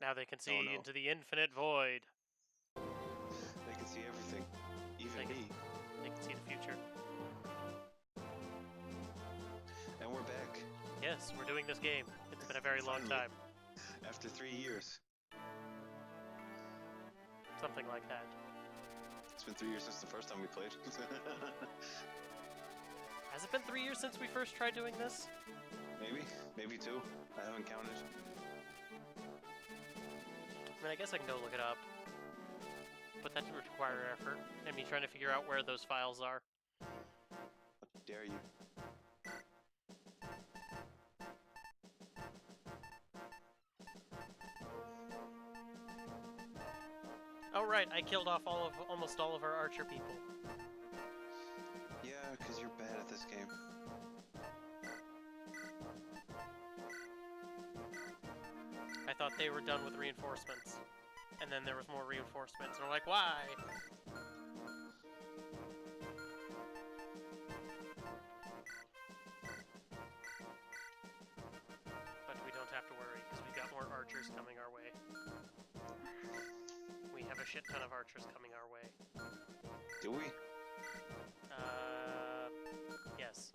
Now they can see Oh, no. into the infinite void. They can see everything. Even me. They can see the future. And we're back. Yes, we're doing this game. It's been a very long time. After 3 years. Something like that. It's been 3 years since the first time we played. Has it been 3 years since we first tried doing this? Maybe 2. I haven't counted. I mean, I guess I can go look it up. But that would require effort, and me trying to figure out where those files are. How dare you? Oh right, I killed off almost all of our archer people. Yeah, because you're bad at this game. I thought they were done with reinforcements. And then there was more reinforcements, and I'm like, why? But we don't have to worry, because we've got more archers coming our way. We have a shit ton of archers coming our way. Do we? Yes.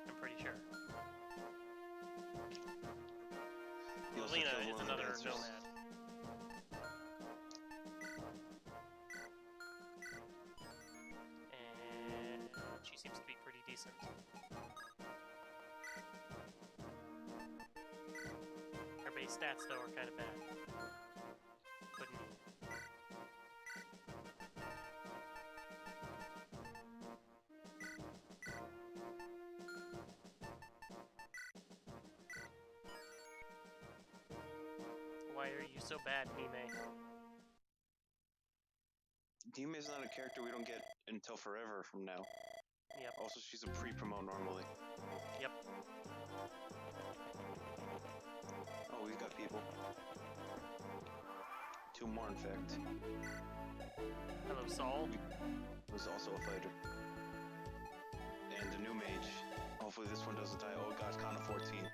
I'm pretty sure. Lena is another nomad. And she seems to be pretty decent. Her base stats, though, are kind of bad. But why are you so bad, Mime? Dime is not a character we don't get until forever from now. Yep. Also, she's a pre-promote normally. Yep. Oh, we've got people. 2 more, in fact. Hello, Saul. Was also a fighter. And a new mage. Hopefully this one doesn't die. Oh god, Con of 14.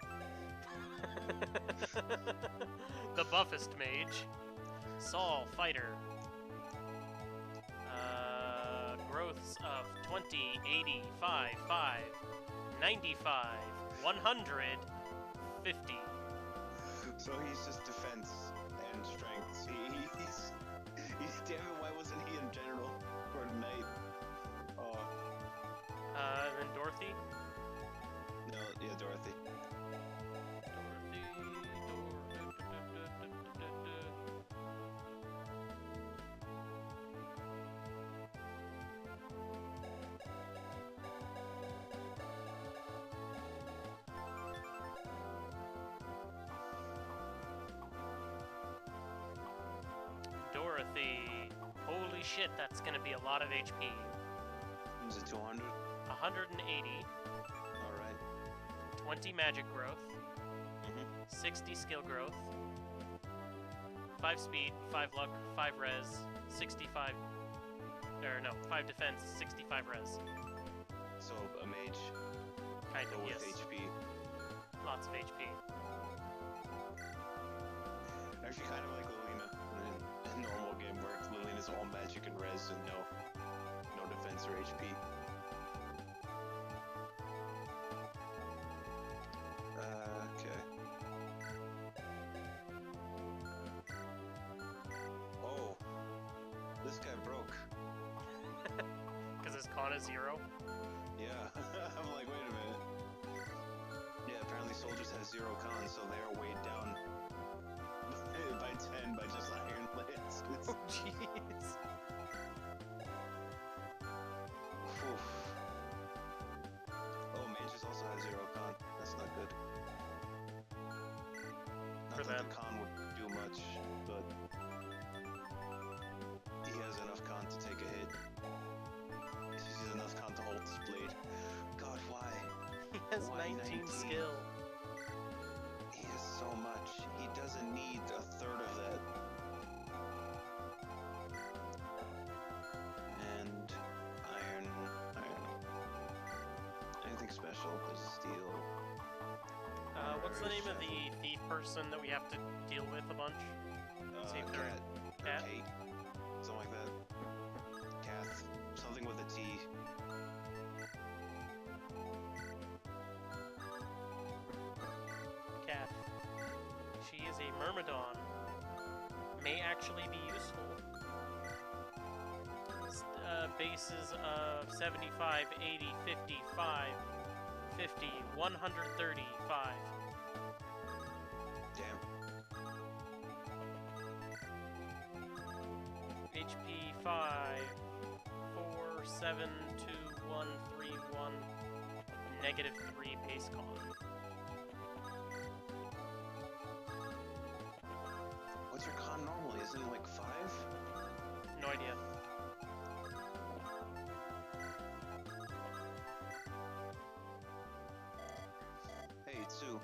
The buffest mage. Saul, fighter. Growths of 20, 80, 5, 95, 100, 50. So he's just defense and strength. He's damn it, why wasn't he in general or knight? Oh. And then Dorothy. No, yeah, Dorothy. Dorothy. Holy shit, that's gonna be a lot of HP. Is it 200? 180. Alright. 20 magic growth. 60 skill growth. 5 speed, 5 luck, 5 res, 65... Or no, 5 defense, 65 res. So, a mage. Kind of, with yes. HP. Lots of HP. Actually, kind of like Lilina in a normal game where Lilina's all magic and res and no defense or HP. Okay. Oh, this guy broke. Because his con is 0? Yeah, I'm like, wait a minute. Yeah, apparently soldiers have 0 con, so they are weighed down by 10 by just iron lance. Oh, jeez. Oh, mages also have 0 con. That's not good. Not that the con would do much, but he has enough con to take a hit. He has enough con to hold his blade. God, why? He has 19 skill. He has so much. He doesn't need a third of that. And iron. Anything special? There's steel. What's the name of the thief person that we have to deal with a bunch. See if they're Cat. cat. Or Kate. Something like that. Kath. Something with a T. Cat. She is a Myrmidon. May actually be useful. Bases of 75, 80, 55, 50, 135. Damn. HP 5, 4, 7, 2, 1, 3, 1, -3 base con. What's your con normally? Isn't it like 5? No idea. Hey, Sue.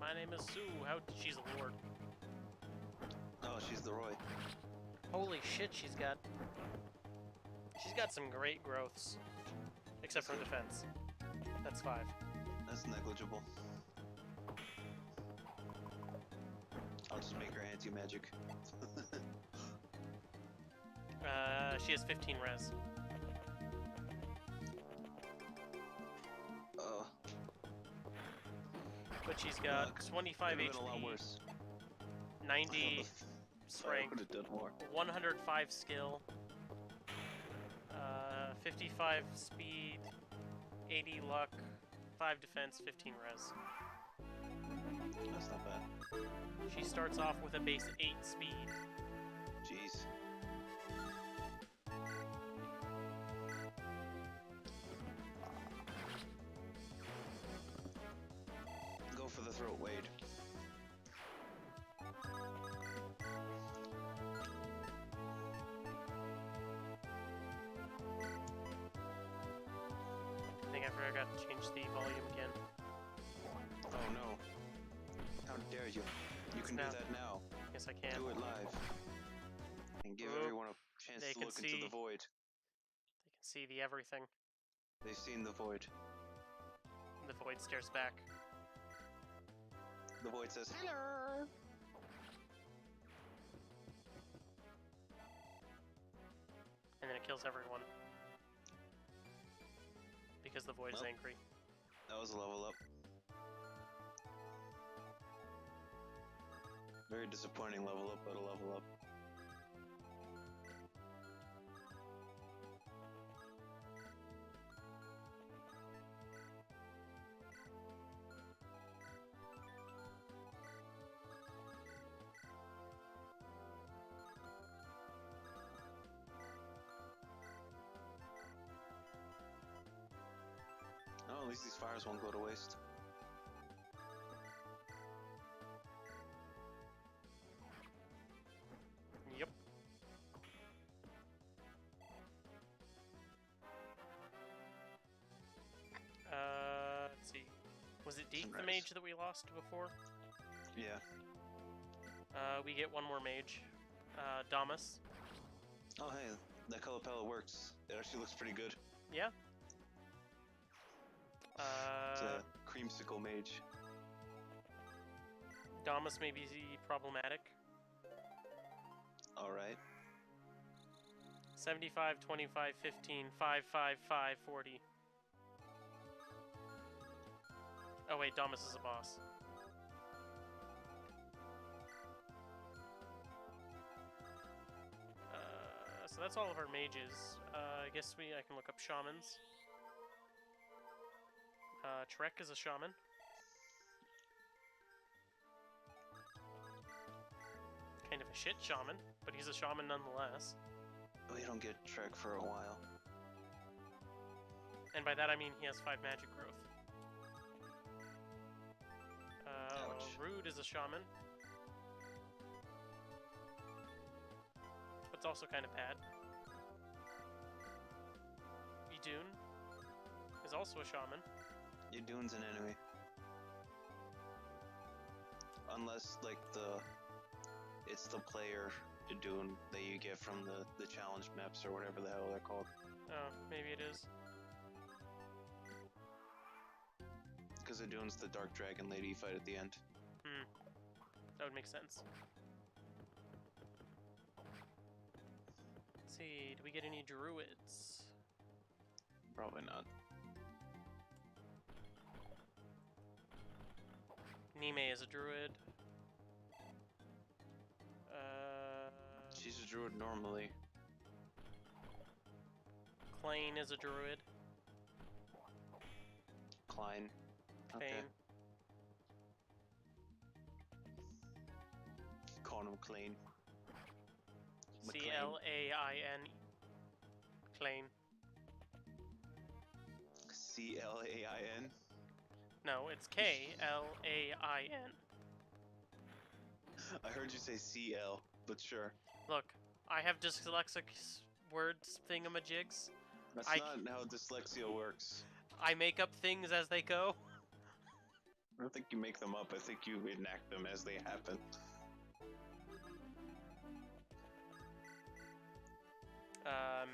My name is Sue. She's a lord. Oh, she's the Roy. Holy shit, she's got some great growths. Except for defense. That's 5. That's negligible. I'll just make her anti-magic. She has 15 res. But she's got 25 Could've been a lot HP, worse. 90 I strength, would have done more. 105 skill, 55 speed, 80 luck, 5 defense, 15 res. That's not bad. She starts off with a base 8 speed. Jeez. Go for the throat, Wade. I think I forgot to change the volume again. Oh no. How dare you. You can do that now. Yes, I can. Do it live. And give everyone a chance to look into the void. They can see the everything. They've seen the void. The void stares back. The void says, hello! And then it kills everyone. Because the void is angry. That was a level up. Very disappointing level up, but a level up. Oh, at least these fires won't go to waste. Yep. Let's see. Was it Deke the mage that we lost before? Yeah. We get one more mage. Damas. Oh, hey, that color palette works. It actually looks pretty good. Yeah. It's a creamsicle mage. Damas may be problematic. Alright. 75, 25, 15, 5, 5, 5, 40. Oh wait, Damas is a boss. So that's all of our mages. I guess I can look up shamans. Trek is a shaman. Kind of a shit shaman, but he's a shaman nonetheless. We don't get Trek for a while. And by that I mean he has 5 magic growth. Rude is a shaman. But it's also kind of bad. Idun is also a shaman. Idun's an enemy. Unless, like, it's the player dune that you get from the challenge maps or whatever the hell they're called. Oh, maybe it is. Because the dune's the dark dragon lady you fight at the end. Hmm. That would make sense. Let's see, do we get any druids? Probably not. Nime is a druid. She's a druid normally. Klein is a druid. Klein. Okay. Fame. Call him Klein. C-L-A-I-N. Klein. C-L-A-I-N? No, it's K-L-A-I-N. I heard you say C-L, but sure. Look, I have dyslexic words thingamajigs. That's not how dyslexia works. I make up things as they go. I don't think you make them up, I think you enact them as they happen.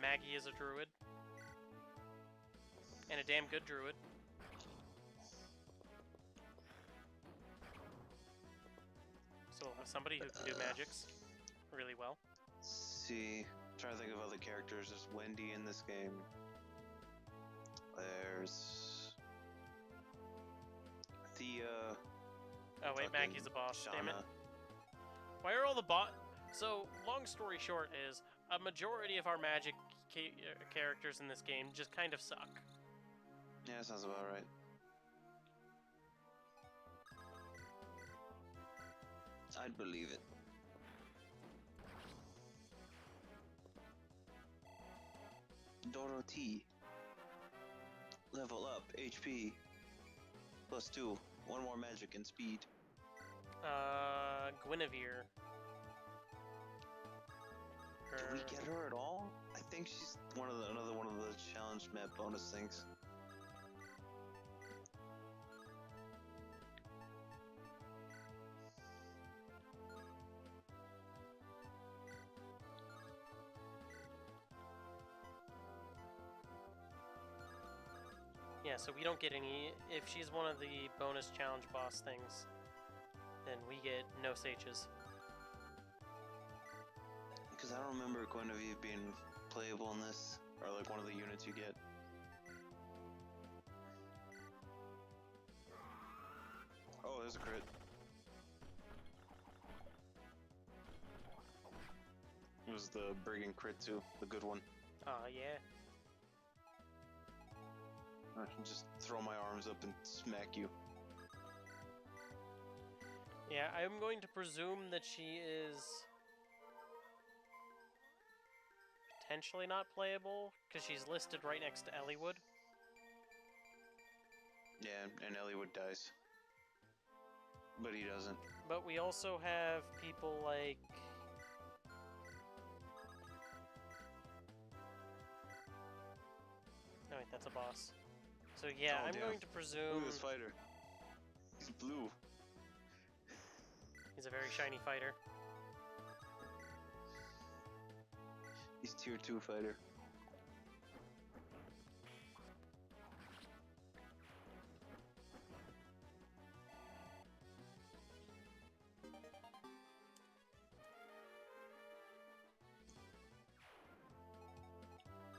Maggie is a druid. And a damn good druid. So somebody who can do magics really well. Let's see. I'm trying to think of other characters. There's Wendy in this game. There's Thea. Oh wait, fucking Maggie's a boss. Shauna. Damn it. Why are all the So, long story short is, a majority of our magic characters in this game just kind of suck. Yeah, that sounds about right. I'd believe it. Dorothy. Level up, HP. +2. One more magic and speed. Guinevere. Did we get her at all? I think she's another one of the challenge map bonus things. Yeah, so we don't get any. If she's one of the bonus challenge boss things, then we get no sages. Because I don't remember Guinevere being playable in this, or like one of the units you get. Oh, there's a crit. It was the brigand crit too, the good one. Yeah. I can just throw my arms up and smack you. Yeah, I'm going to presume that she is potentially not playable, because she's listed right next to Elliewood. Yeah, and Elliewood dies. But he doesn't. But we also have people like... No, wait, that's a boss. So yeah, Oh, I'm damn. going to presume... Look at this fighter. He's blue. He's a very shiny fighter. He's tier 2 fighter.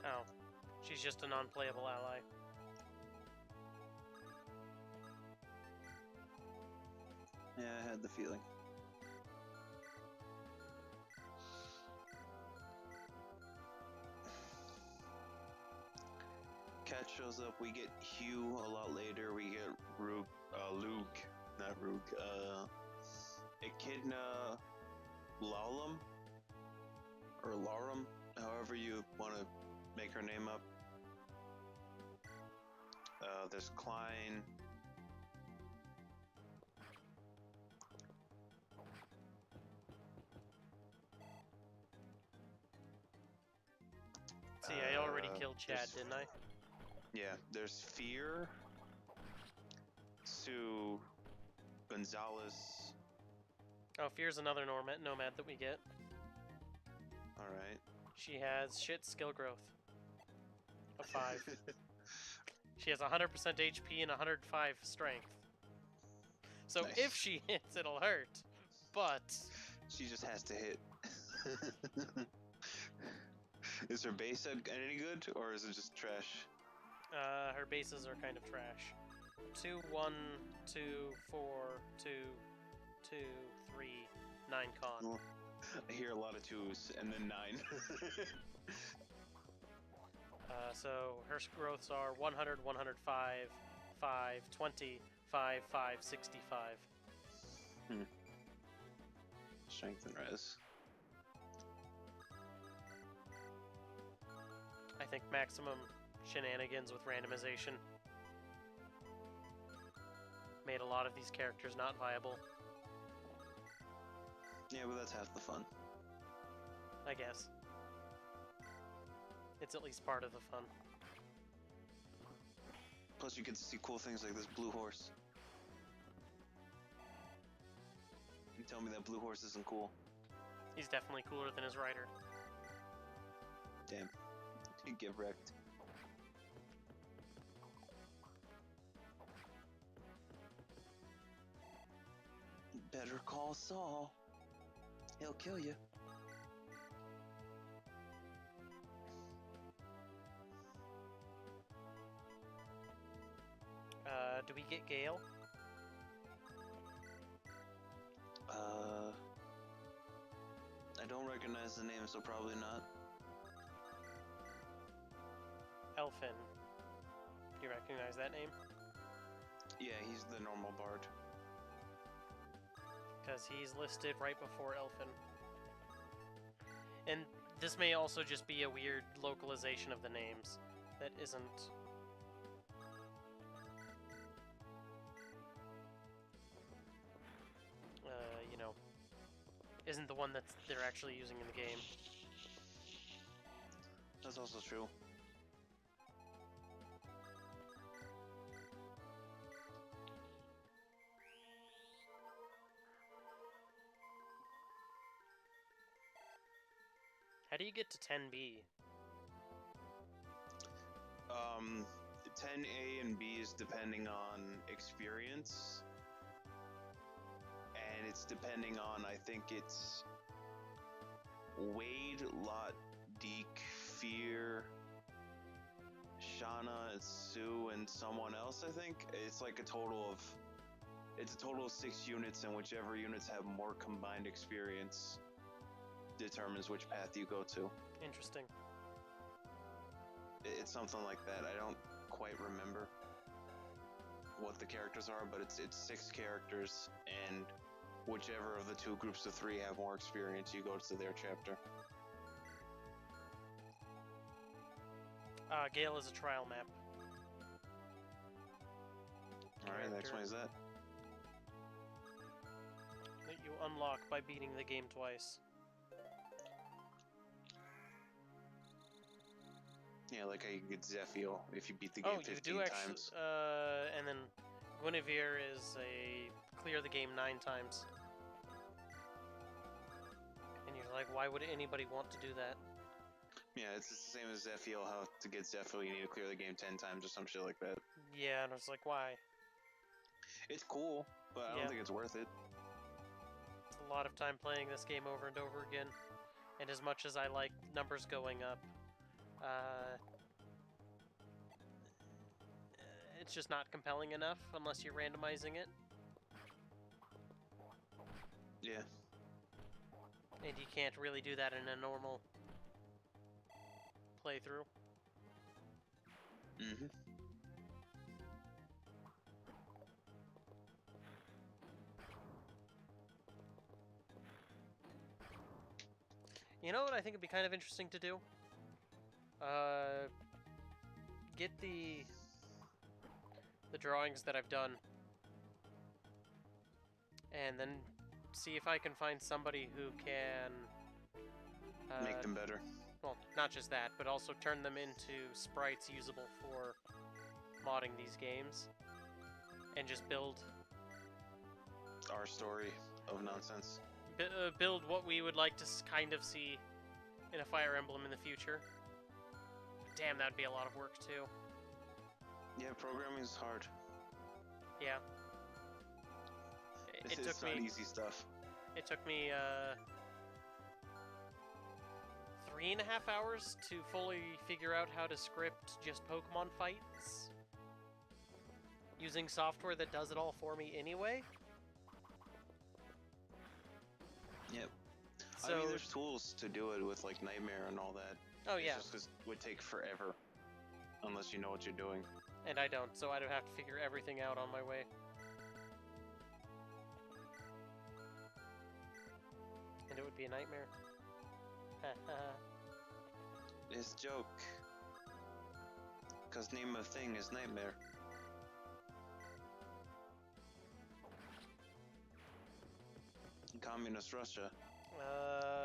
Oh, she's just a non-playable ally. Yeah, I had the feeling. Cat shows up, we get Hugh a lot later, we get Luke, not Rook, Echidna Laulum, or Larum, however you want to make her name up. There's Klein. See, I already killed Chad, there's- didn't I? Yeah, there's Fear, Sue, Gonzalez. Oh, Fear's another nomad that we get. Alright. She has shit skill growth of 5. She has 100% HP and 105 strength. So Nice. if she hits, it'll hurt. But She just has to hit. Is her base any good, or is it just trash? her bases are kind of trash. 2, 1, 2, 4, 2, 2, 3, 9 con. Well, I hear a lot of 2s, and then 9. So her growths are 100, 105, 5, 20, 5, 5, 65. Strength and res. I think maximum shenanigans with randomization made a lot of these characters not viable, Yeah, but that's half the fun. I guess. It's at least part of the fun. Plus, you get to see cool things like this blue horse. You tell me that blue horse isn't cool. He's definitely cooler than his rider. Damn. You get wrecked. Better call Saul. He'll kill you. Do we get Gale? I don't recognize the name, so probably not. Elfin. Do you recognize that name? Yeah, he's the normal bard. Because he's listed right before Elfin. And this may also just be a weird localization of the names that isn't... you know, isn't the one that they're actually using in the game. That's also true. How do you get to 10B? 10A and B is depending on experience. And it's depending on, I think it's Wade, Lot, Deke, Fear, Shauna, Sue, and someone else, I think. It's like a total of 6 units, and whichever units have more combined experience determines which path you go to. Interesting. It's something like that. I don't quite remember what the characters are, but it's 6 characters, and whichever of the 2 groups of 3 have more experience, you go to their chapter. Gale is a trial map. Alright, that explains that. That you unlock by beating the game twice. Yeah, like how you get Zephiel if you beat the game 15 you do actually, times. and then Guinevere is a clear the game 9 times. And you're like, why would anybody want to do that? Yeah, it's the same as Zephiel, how to get Zephiel you need to clear the game 10 times or some shit like that. Yeah, and I was like, why? It's cool, but I don't think it's worth it. It's a lot of time playing this game over and over again. And as much as I like numbers going up, it's just not compelling enough unless you're randomizing it. Yeah. And you can't really do that in a normal playthrough. Mm-hmm. You know what I think would be kind of interesting to do? Get the drawings that I've done, and then see if I can find somebody who can Make them better. well, not just that, but also turn them into sprites usable for modding these games, and just build Our story of nonsense. build what we would like to kind of see in a Fire Emblem in the future. Damn, that'd be a lot of work too. Yeah, programming is hard. Yeah. It It's took not me. easy stuff. It took me 3.5 hours to fully figure out how to script just Pokemon fights using software that does it all for me anyway. Yep. So, I mean, there's tools to do it with like Nightmare and all that. oh It's yeah, just 'cause it would take forever unless you know what you're doing. and I don't, so I'd have to figure everything out on my way. And it would be a nightmare. It's joke. 'Cause name of thing is Nightmare. Communist Russia.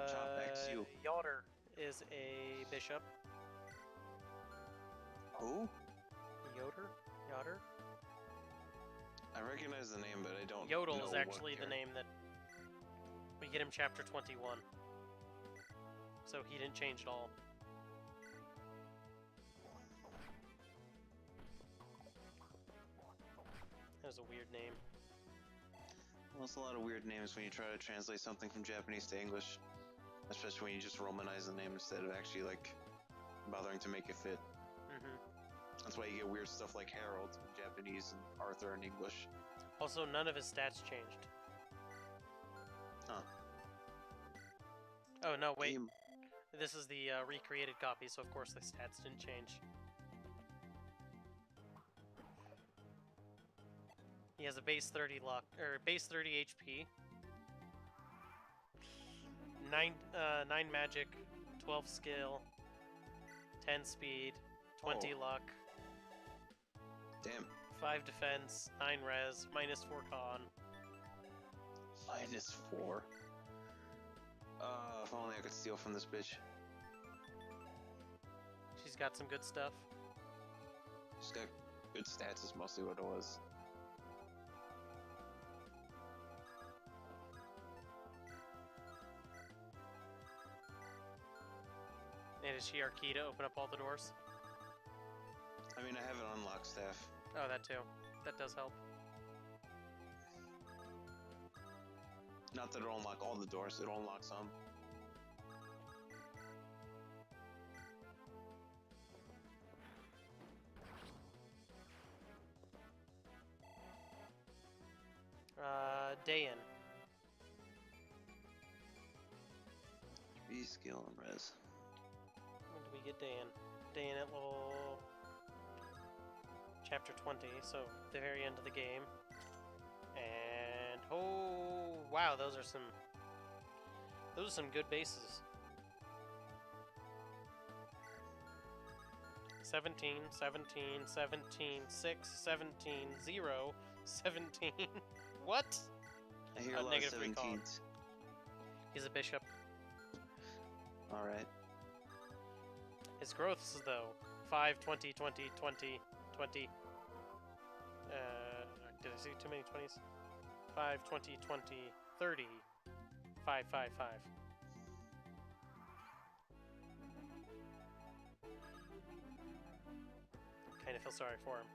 Chop XU. Yoder is a bishop. Who? Yoder? I recognize the name, but I don't Yodel know is what actually the name that we get him chapter 21. So he didn't change at all. That was a weird name. Well, it's a lot of weird names when you try to translate something from Japanese to English. Especially when you just romanize the name instead of actually, like, bothering to make it fit. Mm-hmm. That's why you get weird stuff like Harold in Japanese and Arthur in English. Also, none of his stats changed. Huh. Oh, no, wait. Game. This is the recreated copy, so of course the stats didn't change. He has a base 30 luck, or base 30 HP, 9 magic, 12 skill, 10 speed, 20 luck, Damn. 5 defense, 9 res, minus 4 con. -4. If only I could steal from this bitch. She's got some good stuff. She's got good stats is mostly what it was. And is she our key to open up all the doors? I mean, I have an unlocked staff. Oh, that too. That does help. Not that it'll unlock all the doors, it'll unlock some. Dayan. B skill and res. When do we get Dayan? Dayan at level... Chapter 20, so the very end of the game. And... Oh, wow, those are some good bases. 17, 17, 17, 6, 17, 0, 17. What? I hear a lot of negative 3 con. 17s. He's a bishop. Alright. His growths, though, 5, 20, 20, 20, 20. Did I see too many 20s? 5, 20, 20, 30. 5, 5, 5. Kind of feel sorry for him.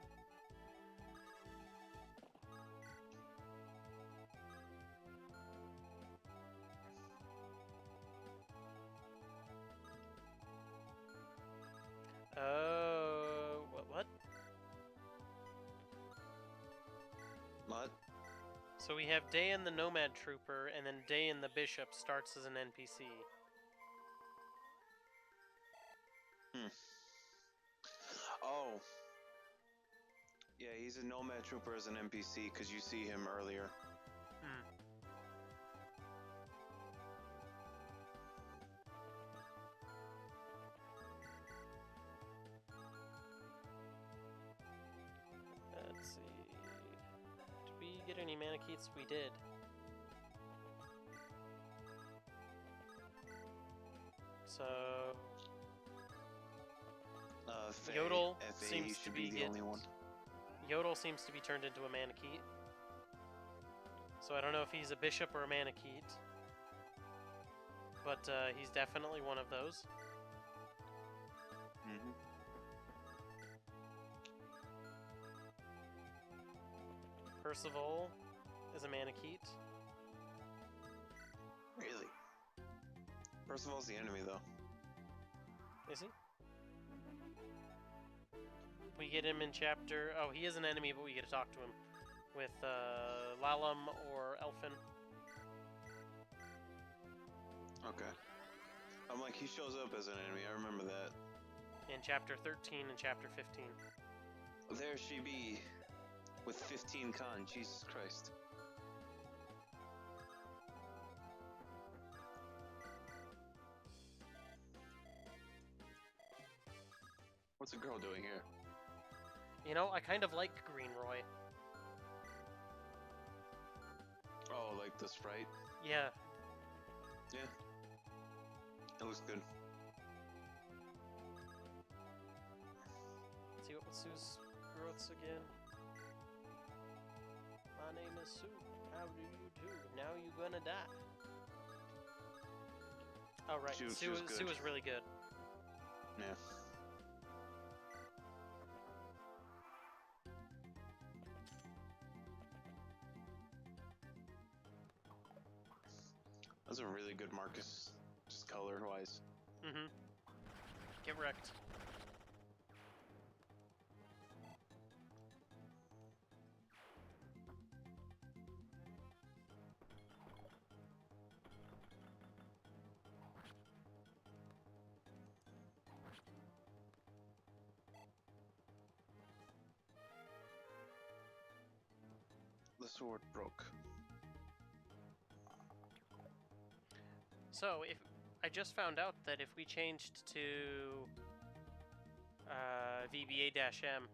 What? What? So we have Dayan the Nomad Trooper, and then Dayan the Bishop starts as an NPC. Oh. Yeah, he's a Nomad Trooper as an NPC because you see him earlier. Let's see. Did we get any Manicheets? We did. So... Faye, Yodel FA seems should to be the only one. Yodel seems to be turned into a Manicheet. So I don't know if he's a bishop or a Manicheet. but he's definitely one of those. Mm-hmm. Percival is a Manakete. Really? Percival's the enemy, though. Is he? We get him in chapter... Oh, he is an enemy, but we get to talk to him. With Lalum or Elfin. Okay. I'm like, he shows up as an enemy, I remember that. In chapter 13 and chapter 15. There she be, with 15 con, Jesus Christ. What's a girl doing here? You know, I kind of like Green Roy. Oh, like the sprite? Yeah. Yeah. It looks good. Let's see what was Sue's growths again. My name is Sue. How do you do? Now you gonna die. Oh right, Sue was really good. Yeah. That's a really good Marcus, just color-wise. Mm-hmm. Get wrecked. The sword broke. So, if I just found out that if we changed to VBA-M,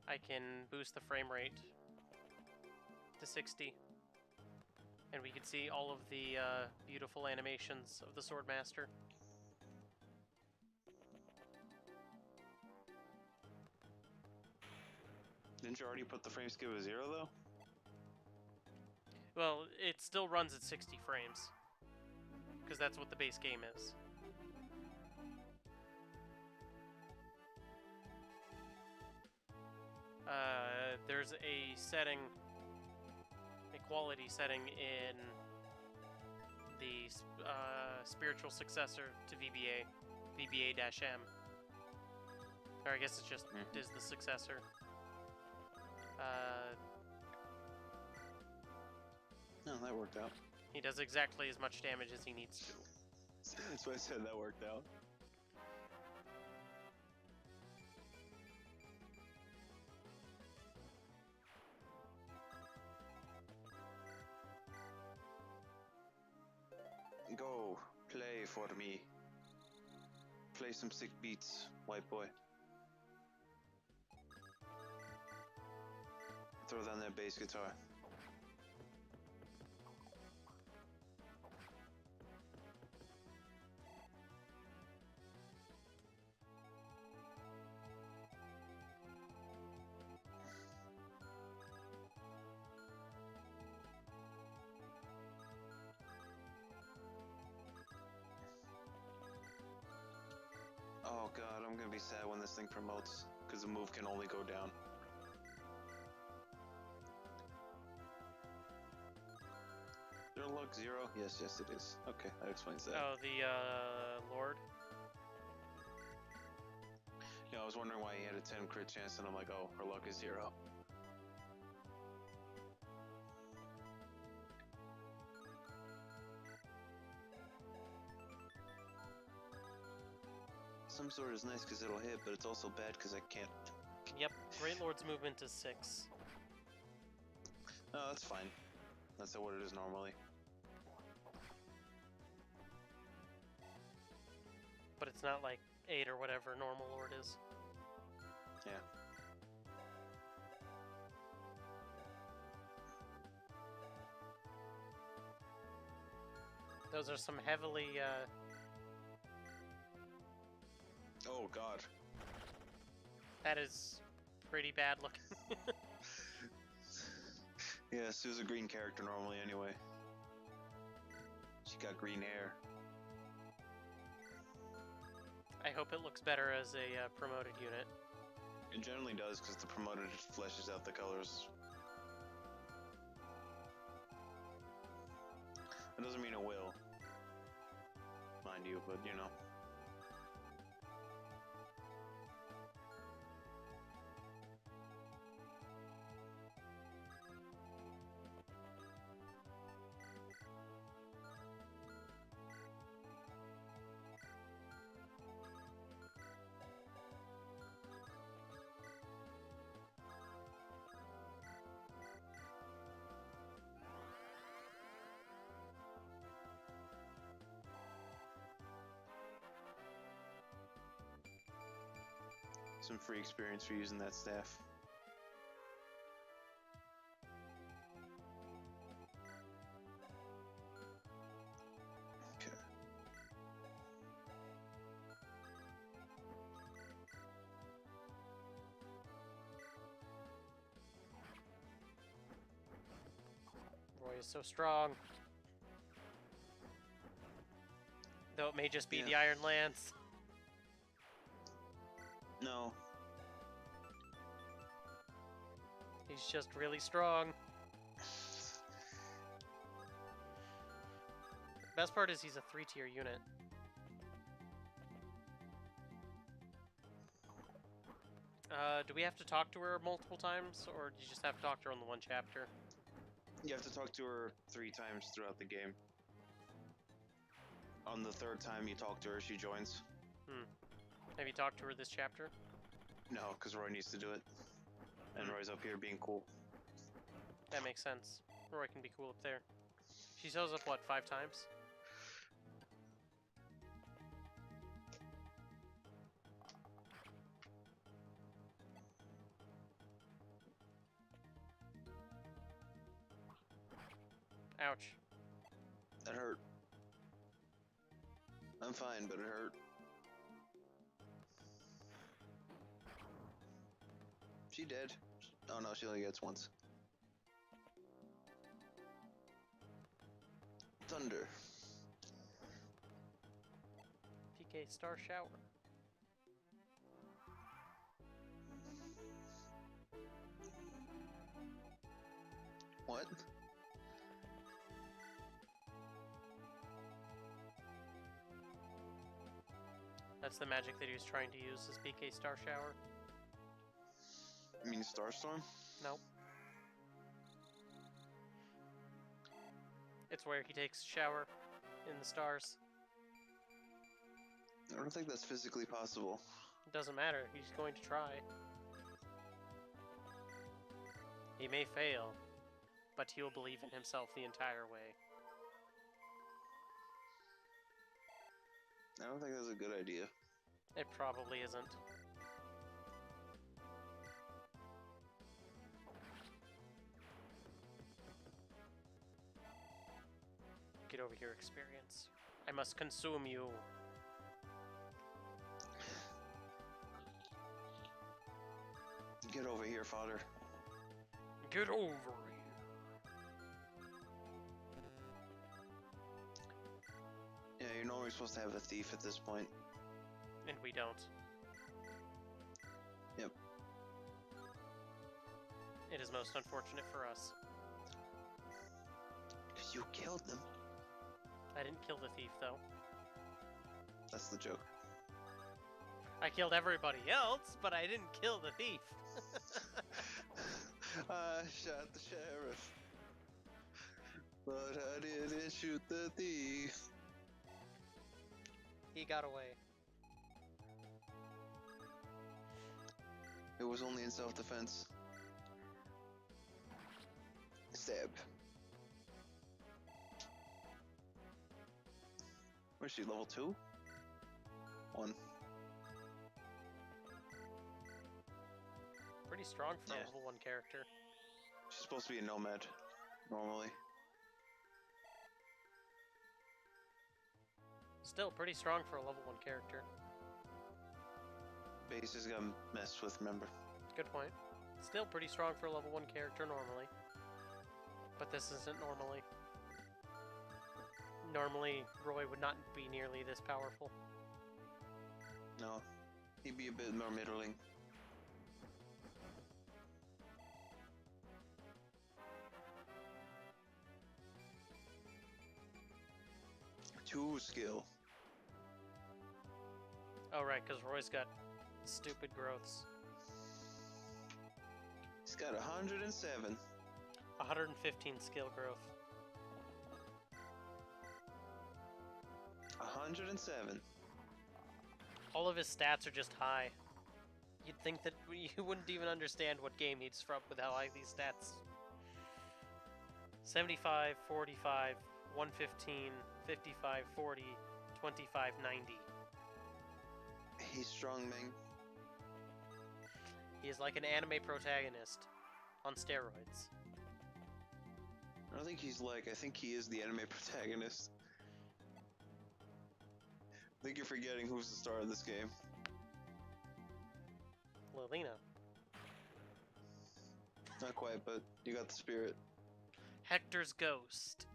I can boost the frame rate to 60, and we can see all of the beautiful animations of the Swordmaster. Didn't you already put the frame skip at 0 though? Well, it still runs at 60 frames, because that's what the base game is. There's a setting, a quality setting in the spiritual successor to VBA, VBA-M. Or I guess it's just is the successor. No, that worked out. He does exactly as much damage as he needs to. That's why I said that worked out. Go, play for me. Play some sick beats, white boy. Throw down that bass guitar. Oh god, I'm gonna be sad when this thing promotes, because the move can only go down. Is there a luck 0? Yes, it is. Okay, that explains that. Oh, the Lord? Yeah, I was wondering why he had a 10 crit chance, and I'm like, oh, her luck is 0. Some sword is nice because it'll hit, but it's also bad because I can't. Yep, Great Lord's movement is 6. No, that's fine. That's what it is normally. But it's not like 8 or whatever normal Lord is. Yeah. Those are some heavily, Oh god. that is pretty bad looking. Yeah, Sue's a green character normally anyway. She got green hair. I hope it looks better as a promoted unit. It generally does, because the promoted fleshes out the colors. It doesn't mean it will, mind you, but you know. Some free experience for using that staff. Okay. Roy is so strong. Though it may just be the Iron Lance. No. He's just really strong. Best part is he's a 3-tier unit. Do we have to talk to her multiple times, or do you just have to talk to her on the one chapter? You have to talk to her 3 times throughout the game. On the 3rd time you talk to her, she joins. Have you talked to her this chapter? No, because Roy needs to do it. And Roy's up here being cool. That makes sense. Roy can be cool up there. She shows up, what, 5 times? Ouch. That hurt. I'm fine, but it hurt. She dead. Oh no, she only gets once. Thunder. PK Star Shower. What? That's the magic that he was trying to use, is PK Star Shower. You mean Starstorm? Nope. It's where he takes a shower in the stars. I don't think that's physically possible. It doesn't matter, he's going to try. He may fail, but he'll believe in himself the entire way. I don't think that's a good idea. It probably isn't. Get over here, experience. I must consume you. Get over here, father. Get over here. Yeah, you're normally supposed to have a thief at this point. And we don't. Yep. It is most unfortunate for us. Because you killed them. I didn't kill the thief, though. That's the joke. I killed everybody else, but I didn't kill the thief. I shot the sheriff, but I didn't shoot the thief. He got away. It was only in self-defense. Stab. Where's she, level 2? 1. Pretty strong for a Yeah. level 1 character. She's supposed to be a nomad, normally. Still pretty strong for a level 1 character. Base just got messed with, remember? Good point. Still pretty strong for a level 1 character normally. But this isn't normally. Normally, Roy would not be nearly this powerful. No, he'd be a bit more middling. Two skill. Oh, right, because Roy's got stupid growths. He's got 107. 115 skill growth. 107. All of his stats are just high. You'd think that you wouldn't even understand what game he's from with how high these stats. 75, 45, 115, 55, 40, 25, 90. He's strong, Ming. He is like an anime protagonist on steroids. I don't think he's like, I think he is the anime protagonist. I think you're forgetting who's the star of this game. Lilina. Not quite, but you got the spirit. Hector's ghost.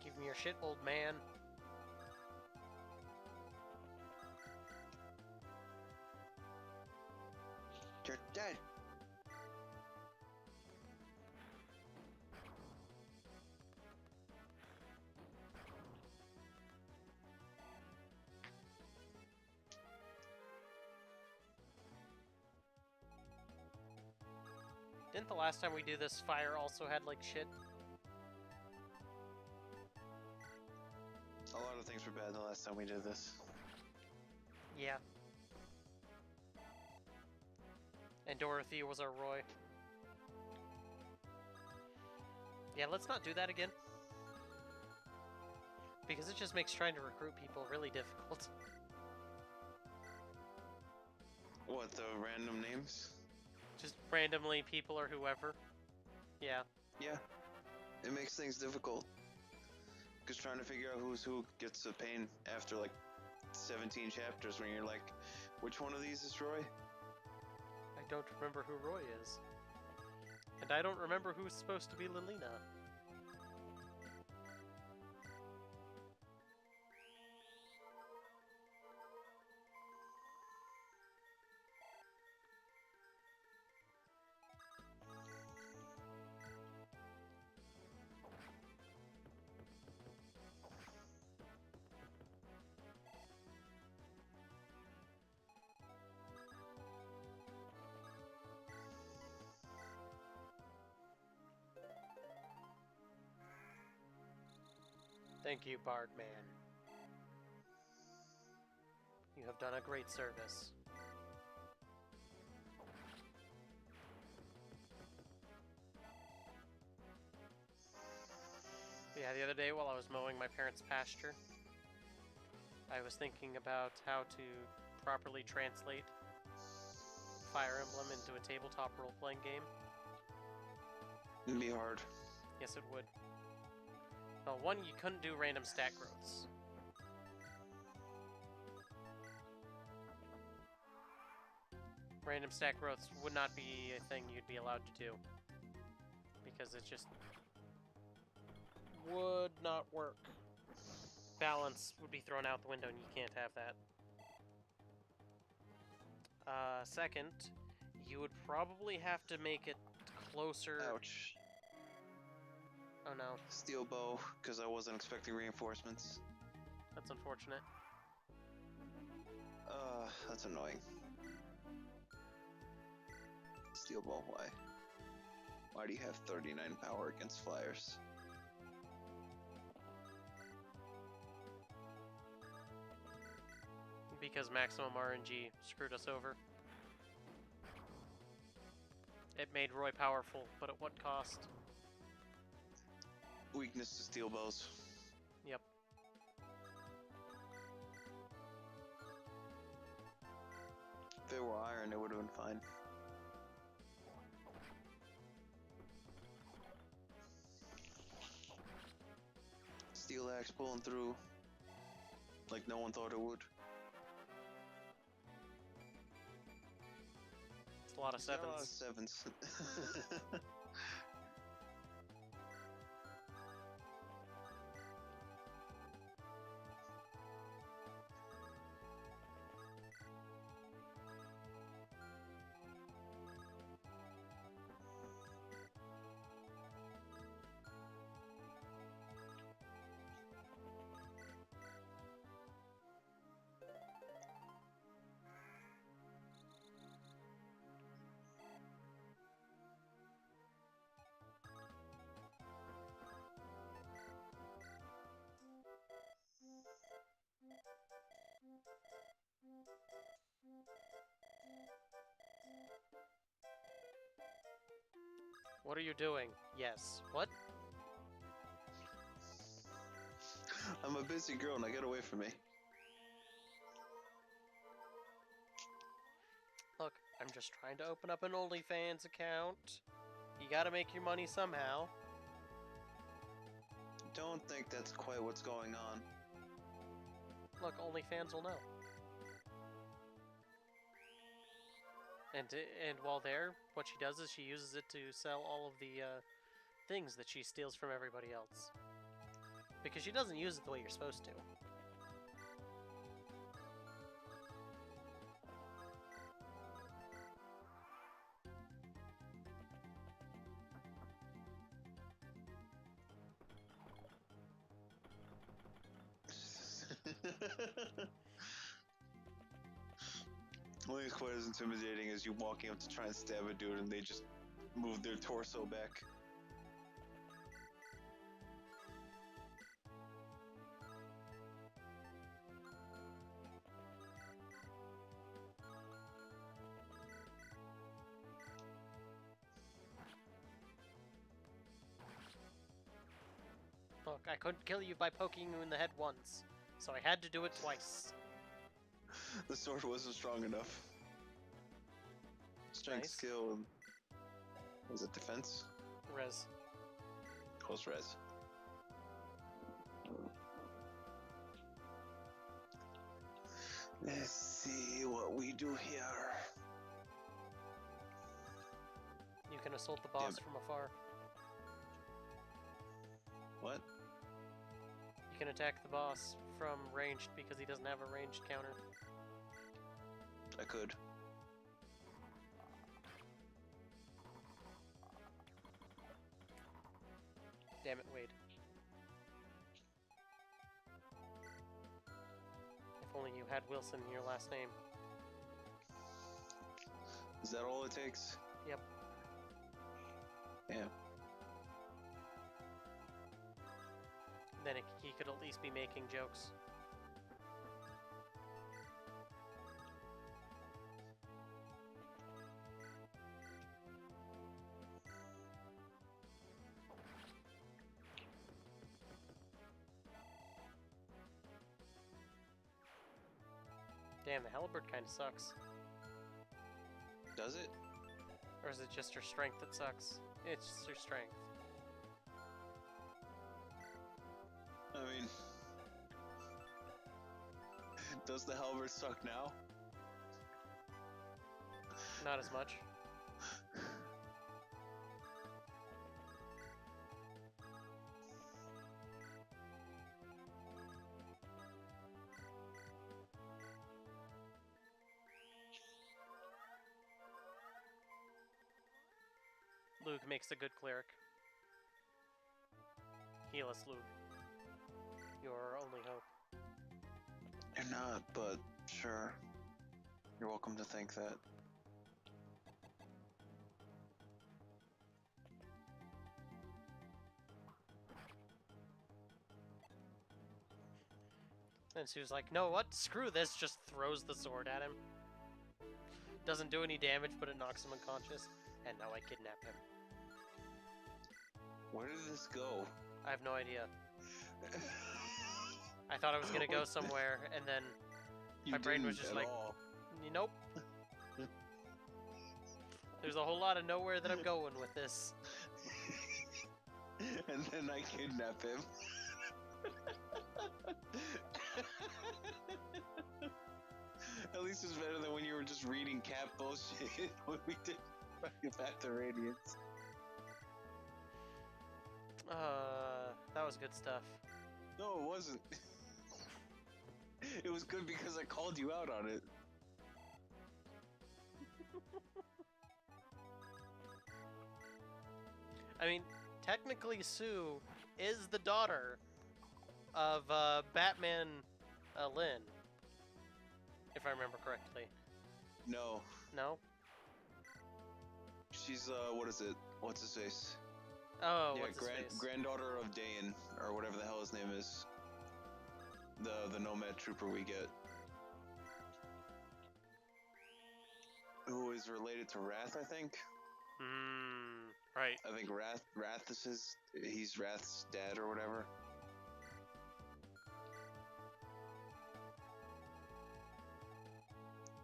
Give me your shit, old man. You're dead. Didn't the last time we do this fire also had like shit? A lot of things were bad the last time we did this. Yeah. And Dorothy was our Roy. Yeah, let's not do that again. Because it just makes trying to recruit people really difficult. What, the random names? Just randomly people or whoever. Yeah. Yeah. It makes things difficult. Because trying to figure out who's who gets a pain after like 17 chapters when you're like, which one of these is Roy? I don't remember who Roy is. And I don't remember who's supposed to be Lilina. Thank you, Bardman. You have done a great service. Yeah, the other day while I was mowing my parents' pasture, I was thinking about how to properly translate Fire Emblem into a tabletop role-playing game. It'd be hard. Yes, it would. Well, one, you couldn't do random stat growths. Random stat growths would not be a thing you'd be allowed to do. Because it just would not work. Balance would be thrown out the window and you can't have that. Second, you would probably have to make it closer. Ouch. Oh no, Steel bow, because I wasn't expecting reinforcements. that's unfortunate. That's annoying. Steel bow, why? Why do you have 39 power against flyers? Because maximum RNG screwed us over. It made Roy powerful, but at what cost? Weakness to steel bows. Yep. If it were iron, it would have been fine. Steel axe pulling through like no one thought it would. It's a lot of It's got a lot of sevens. sevens. What are you doing? Yes. What? I'm a busy girl, now get away from me. Look, I'm just trying to open up an OnlyFans account. You gotta make your money somehow. Don't think that's quite what's going on. Look, OnlyFans will know. And while there, what she does is she uses it to sell all of the things that she steals from everybody else. Because she doesn't use it the way you're supposed to. Only is quite as intimidating as you walking up to try and stab a dude and they just move their torso back. Look, I couldn't kill you by poking you in the head once, so I had to do it twice. The sword wasn't strong enough. Strength, Nice. skill, and... was it defense? Res. Close res. Let's see what we do here. You can assault the boss from afar. What? You can attack the boss from ranged because he doesn't have a ranged counter. I could. Damn it, Wade. If only you had Wilson in your last name. Is that all it takes? Yep. Damn. Then he could at least be making jokes. Damn, the halberd kind of sucks. Does it? Or is it just her strength that sucks? It's just her strength. I mean... does the halberd suck now? Not as much. Luke makes a good cleric. Heal us, Luke. You're our only hope. You're not, but sure. You're welcome to think that. And she was like, no, what? Screw this, just throws the sword at him. Doesn't do any damage, but it knocks him unconscious. And now I kidnap him. Where did this go? I have no idea. I thought I was gonna go somewhere, and then my brain was just like, nope. There's a whole lot of nowhere that I'm going with this. And then I kidnap him. At least it's better than when you were just reading cat bullshit when we did Path to Radiance. That was good stuff. No, it wasn't. It was good because I called you out on it. I mean, technically Sue is the daughter of Batman Lynn, if I remember correctly. No. No? She's, what is it? What's his face? Oh, yeah, what's his face? granddaughter of Dayan, or whatever the hell his name is. The Nomad Trooper we get. Who is related to Wrath, I think? Right. I think Wrath is he's Wrath's dad or whatever.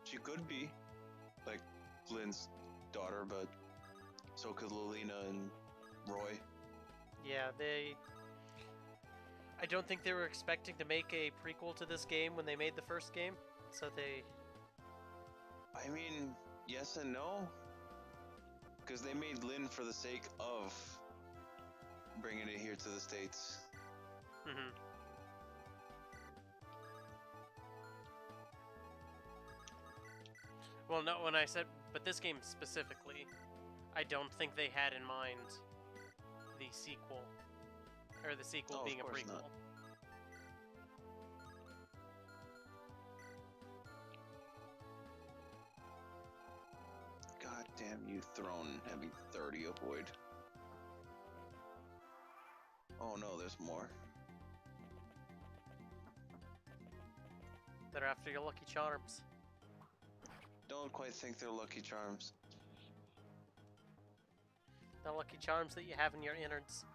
She could be, like, Lynn's daughter, but so could Lilina and Roy. Yeah, I don't think they were expecting to make a prequel to this game when they made the first game, so they... I mean, yes and no. Because they made Lynn for the sake of bringing it here to the States. Mm-hmm. Well, no, when I said, but this game specifically, I don't think they had in mind the sequel, or the sequel being a prequel. Not. God damn you, Throne having 30 avoid. Oh no, there's more. They're after your Lucky Charms. Don't quite think they're Lucky Charms. The Lucky Charms that you have in your innards.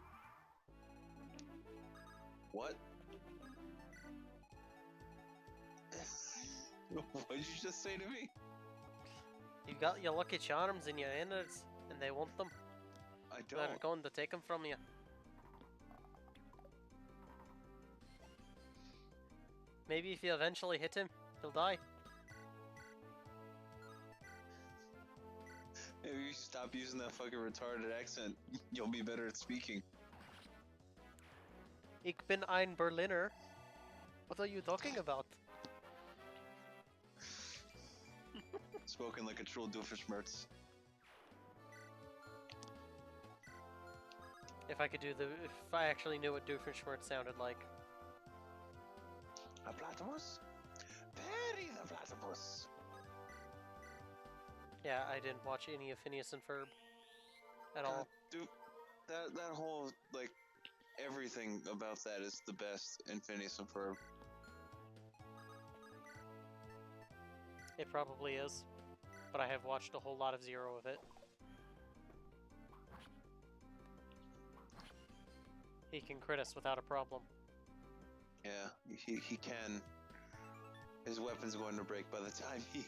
What? What did you just say to me? You got your Lucky Charms in your innards, and they want them. I They're don't. going to take them from you. Maybe if you eventually hit him, he'll die. Maybe you stop using that fucking retarded accent. You'll be better at speaking. Ich bin ein Berliner. What are you talking about? Spoken like a true Doofenshmirtz. If I actually knew what Doofenshmirtz sounded like. A platypus? Very the platypus. Yeah, I didn't watch any of Phineas and Ferb at all. Dude, that whole, like, everything about that is the best in Phineas and Ferb. It probably is, but I have watched a whole lot of Zero of it. He can crit us without a problem. Yeah, he can. His weapon's going to break by the time he...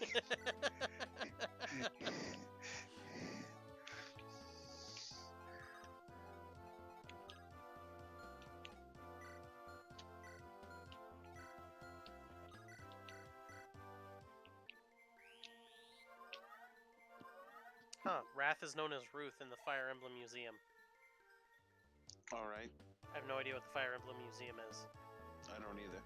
Huh, Wrath is known as Ruth in the Fire Emblem Museum. Alright. I have no idea what the Fire Emblem Museum is. I don't either.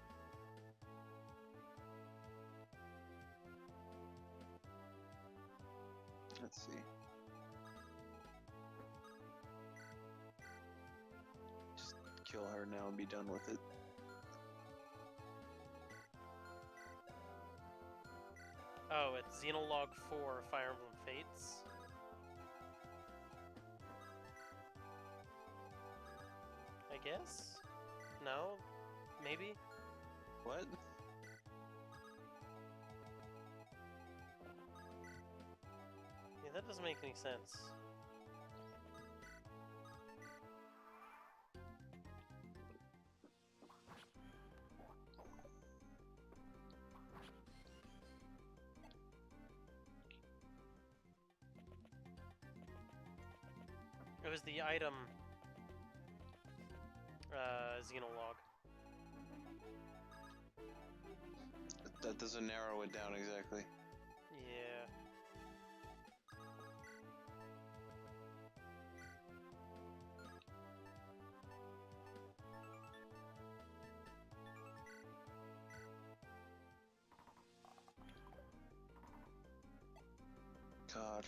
Let's see. Just kill her now and be done with it. Oh, it's Xenologue 4 Fire Emblem Fates. I guess? No? Maybe? What? Yeah, that doesn't make any sense. It was the item xenologue. That doesn't narrow it down exactly. Yeah. God.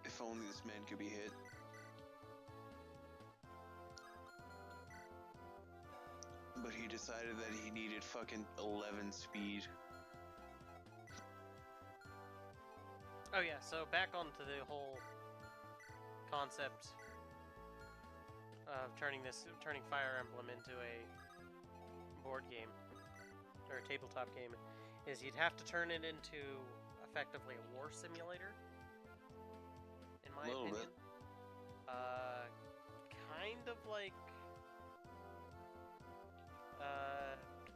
If only this man could be hit. But he decided that he needed fucking 11 speed. Oh yeah, so back onto the whole concept of turning Fire Emblem into a board game or a tabletop game is you'd have to turn it into effectively a war simulator, in my Little opinion. bit. Kind of like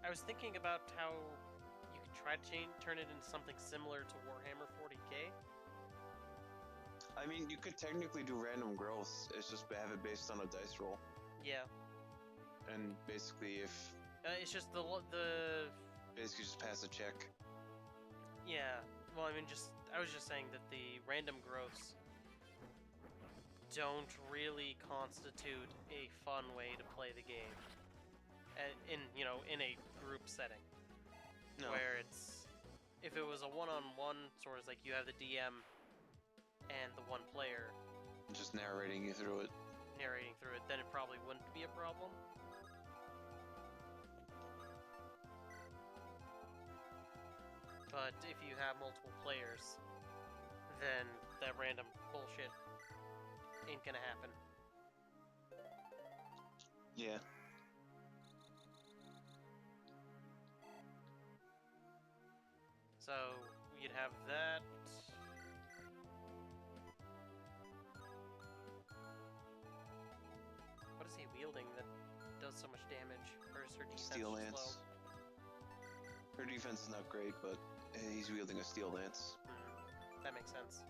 I was thinking about how you could try to turn it into something similar to Warhammer 40k. I mean, you could technically do random growths. It's just have it based on a dice roll. Yeah. And basically, if It's just the basically just pass a check. yeah. Well, I mean, I was just saying that the random growths don't really constitute a fun way to play the game. In a group setting, No. where if it was a one-on-one, sort of like you have the DM and the one player Just narrating you through it. then it probably wouldn't be a problem. But if you have multiple players, then that random bullshit ain't gonna happen. Yeah. So you'd have that. What is he wielding that does so much damage? Or is her defense Steel just lance. low? Her defense is not great, but he's wielding a steel lance. That makes sense.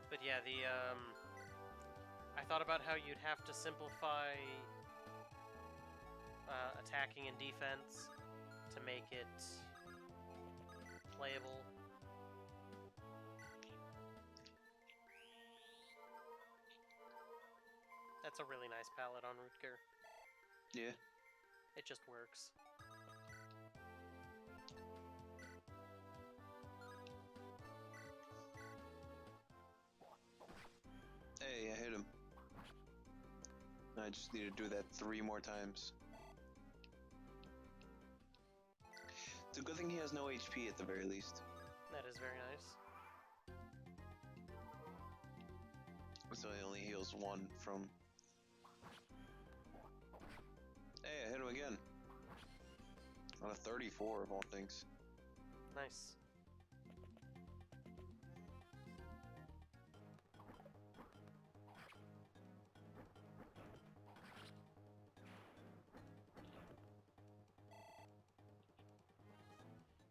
But yeah, I thought about how you'd have to simplify attacking and defense to make it playable. That's a really nice palette on Rutger. Yeah. It just works. Hey, I hit him. I just need to do that 3 more times. It's a good thing he has no HP at the very least. That is very nice. So he only heals 1 from... Hey, I hit him again. On a 34 of all things. Nice.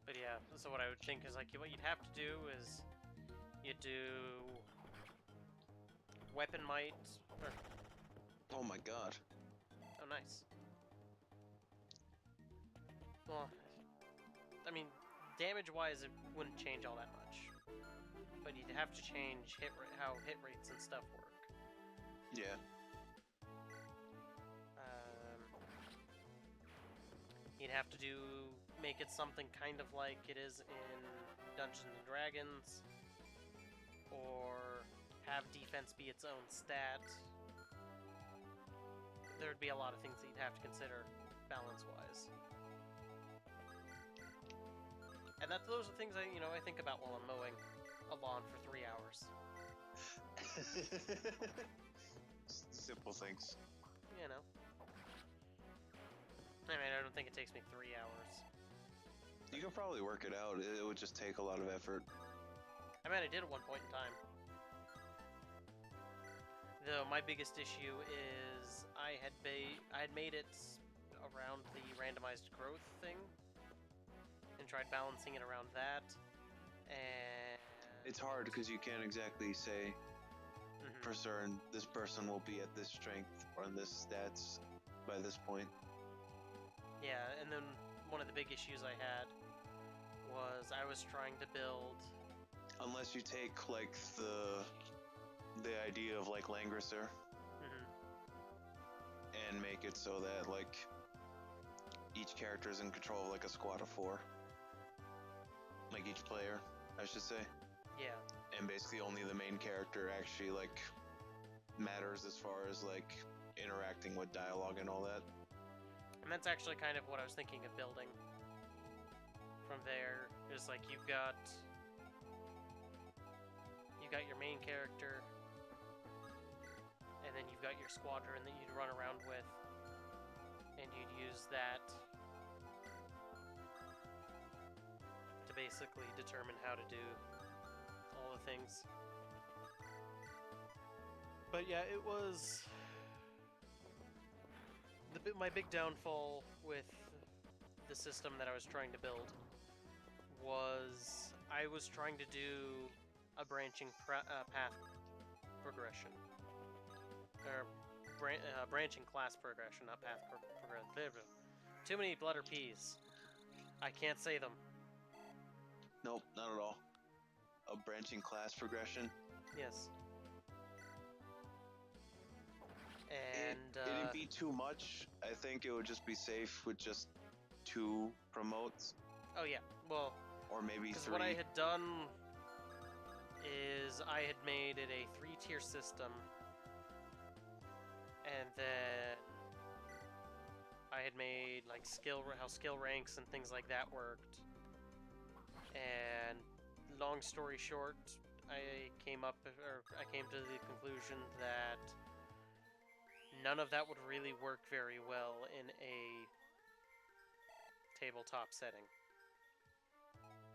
But yeah, so what I would think is like what you'd have to do is you do weapon might. Or, Oh my god. oh, nice. Well, I mean, damage-wise, it wouldn't change all that much, but you'd have to change how hit rates and stuff work. Yeah. You'd have to make it something kind of like it is in Dungeons and Dragons, or have defense be its own stat. There'd be a lot of things that you'd have to consider balance-wise. And those are things I think about while I'm mowing a lawn for 3 hours. Simple things. You know. I mean, I don't think it takes me 3 hours. You could probably work it out. It would just take a lot of effort. I mean, I did at one point in time. Though my biggest issue is I had made it around the randomized growth thing, and tried balancing it around that. And It's hard because you can't exactly say Mhm. for certain this person will be at this strength or in this stats by this point. Yeah, and then one of the big issues I had was I was trying to build. Unless you take like the idea of like Langrisser Mhm. and make it so that like each character is in control of like a squad of 4. Like each player, I should say. Yeah. And basically only the main character actually like matters as far as like interacting with dialogue and all that. And that's actually kind of what I was thinking of building. From there, is like you've got your main character, and then you've got your squadron that you'd run around with, and you'd use that to basically determine how to do all the things. But yeah, it was my big downfall with the system that I was trying to build was I was trying to do a branching path progression, or branching class progression, not path progression. Too many letter P's. I can't say them. Nope, not at all. A branching class progression. Yes. And it'd be too much. I think it would just be safe with just 2 promotes. Oh yeah, well, or maybe 3. Because what I had done is I had made it a 3-tier system, and then I had made like how skill ranks and things like that worked. And long story short, I came to the conclusion that none of that would really work very well in a tabletop setting.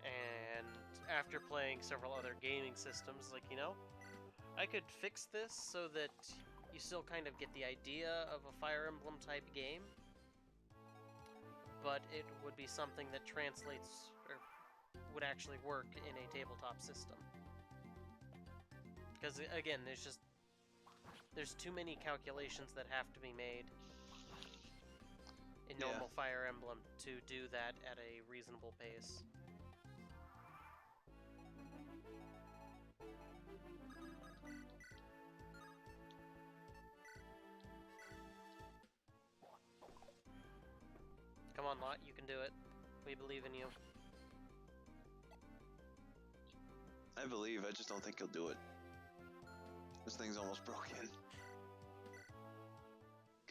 And after playing several other gaming systems, like, I could fix this so that you still kind of get the idea of a Fire Emblem type game, but it would be something that translates or would actually work in a tabletop system. Because again, there's too many calculations that have to be made in normal Fire Emblem to do that at a reasonable pace. Come on, Lot, you can do it. We believe in you. I believe, I just don't think he'll do it. This thing's almost broken.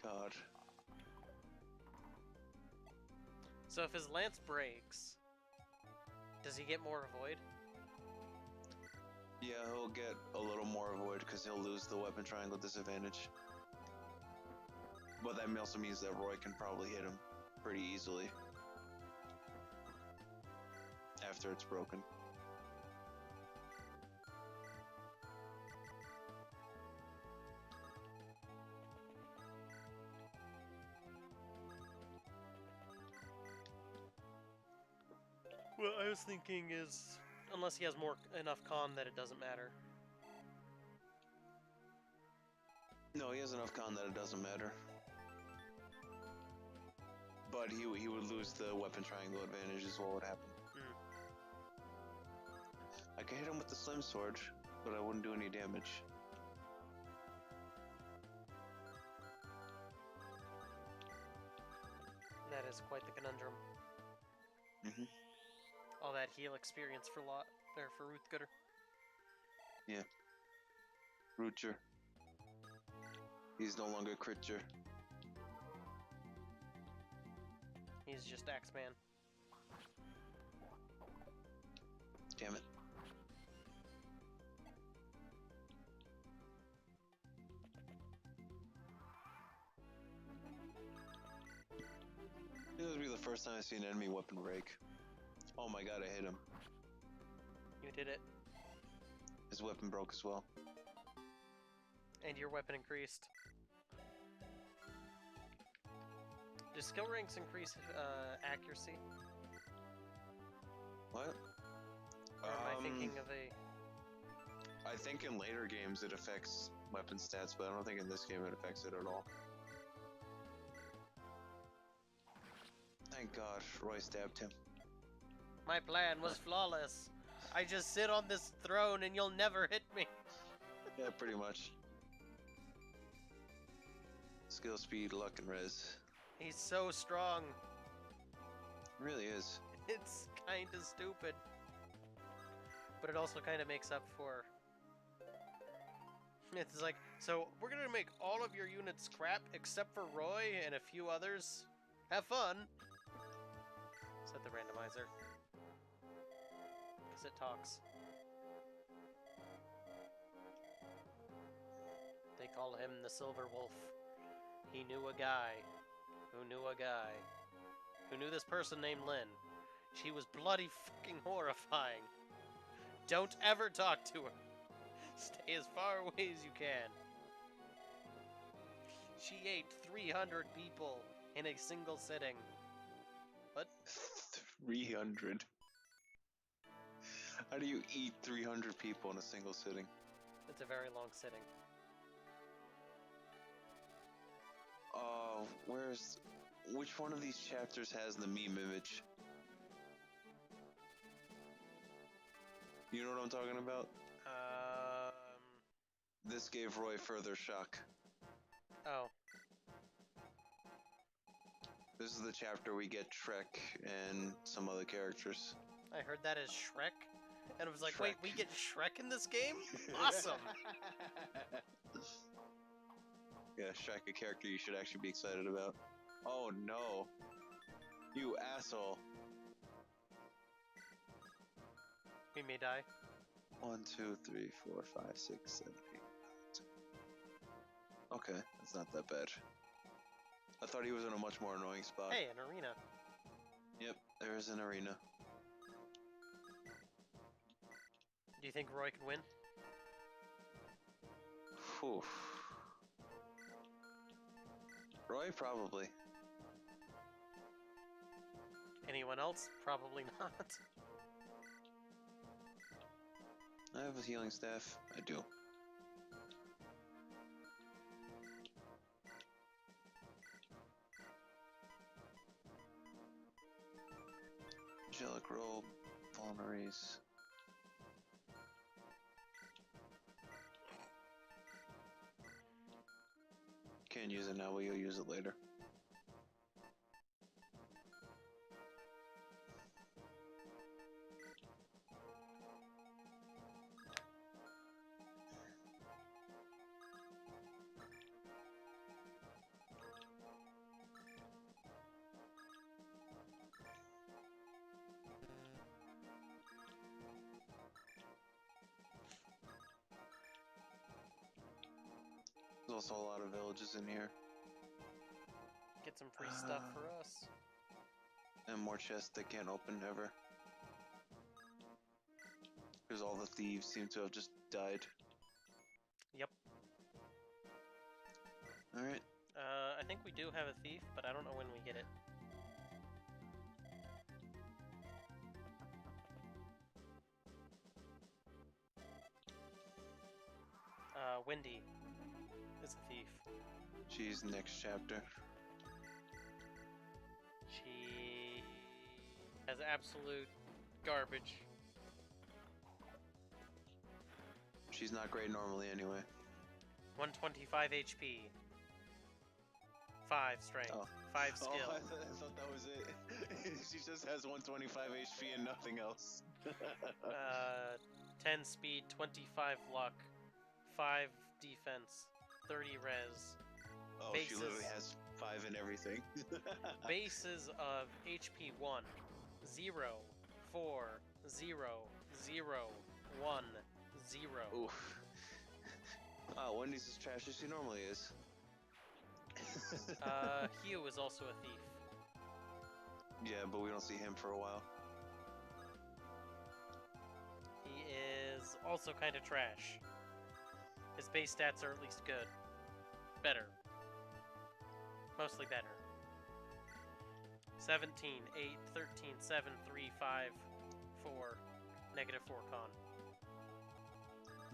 God. So if his lance breaks, does he get more avoid? Yeah, he'll get a little more avoid because he'll lose the weapon triangle disadvantage. But that also means that Roy can probably hit him pretty easily after it's broken. What I was thinking is, unless he has enough con that it doesn't matter. No, he has enough con that it doesn't matter. But he would lose the weapon triangle advantage is what would happen. I could hit him with the slim sword, but I wouldn't do any damage. That is quite the conundrum. All that heal experience for Ruth Gooder. Yeah. Roocher. He's no longer Critcher. He's just Axeman. Damn it. This will be the first time I've seen an enemy weapon break. Oh my god, I hit him. You did it. His weapon broke as well. And your weapon increased. Do skill ranks increase accuracy? thinking of a... I think in later games it affects weapon stats, but I don't think in this game it affects it at all. Thank God Roy stabbed him. My plan was flawless. I just sit on this throne and you'll never hit me. Yeah, pretty much. Skill, speed, luck, and res. He's so strong. It really is. It's kinda stupid. But it also kinda makes up for... It's like, so we're gonna make all of your units crap except for Roy and a few others. Have fun! Set the randomizer. Because it talks. They call him the Silver Wolf. He knew a guy who knew a guy who knew this person named Lynn. She was bloody fucking horrifying. Don't ever talk to her. Stay as far away as you can. She ate 300 people in a single sitting. What? 300? How do you eat 300 people in a single sitting? It's a very long sitting. Which one of these chapters has the meme image? You know what I'm talking about? This gave Roy further shock. Oh. This is the chapter we get Shrek and some other characters. I heard that as Shrek, and I was like, Shrek. wait, we get Shrek in this game? Awesome! Yeah, Shrek, a character you should actually be excited about. Oh no. You asshole. We may die. 1, 2, 3, 4, 5, 6, 7, 8. Okay, that's not that bad. I thought he was in a much more annoying spot. Hey, an arena. Yep, there is an arena. Do you think Roy can win? Whew. Roy, probably. Anyone else? Probably not. I have a healing staff. I do. Angelic robe, vulneraries. Can't use it now, but you'll use it later. There's also a lot of villages in here. Get some free stuff for us. And more chests that can't open ever. Because all the thieves seem to have just died. Yep. Alright. I think we do have a thief, but I don't know when we get it. Wendy is a thief. She's next chapter. She has absolute garbage. She's not great normally anyway. 125 HP. 5 strength. Oh. 5 skill. Oh, I thought that was it. She just has 125 HP and nothing else. 10 speed, 25 luck, 5 defense, 30 res. Oh, Bases. she literally has 5 in everything. Bases of HP 1, 0, 4, 0, 0, 1, 0. Oof. Wow, Wendy's as trash as she normally is. Hugh is also a thief. Yeah, but we don't see him for a while. He is also kind of trash. His base stats are at least good. Better. Mostly better. 17, 8, 13, 7, 3, 5, 4, -4 con.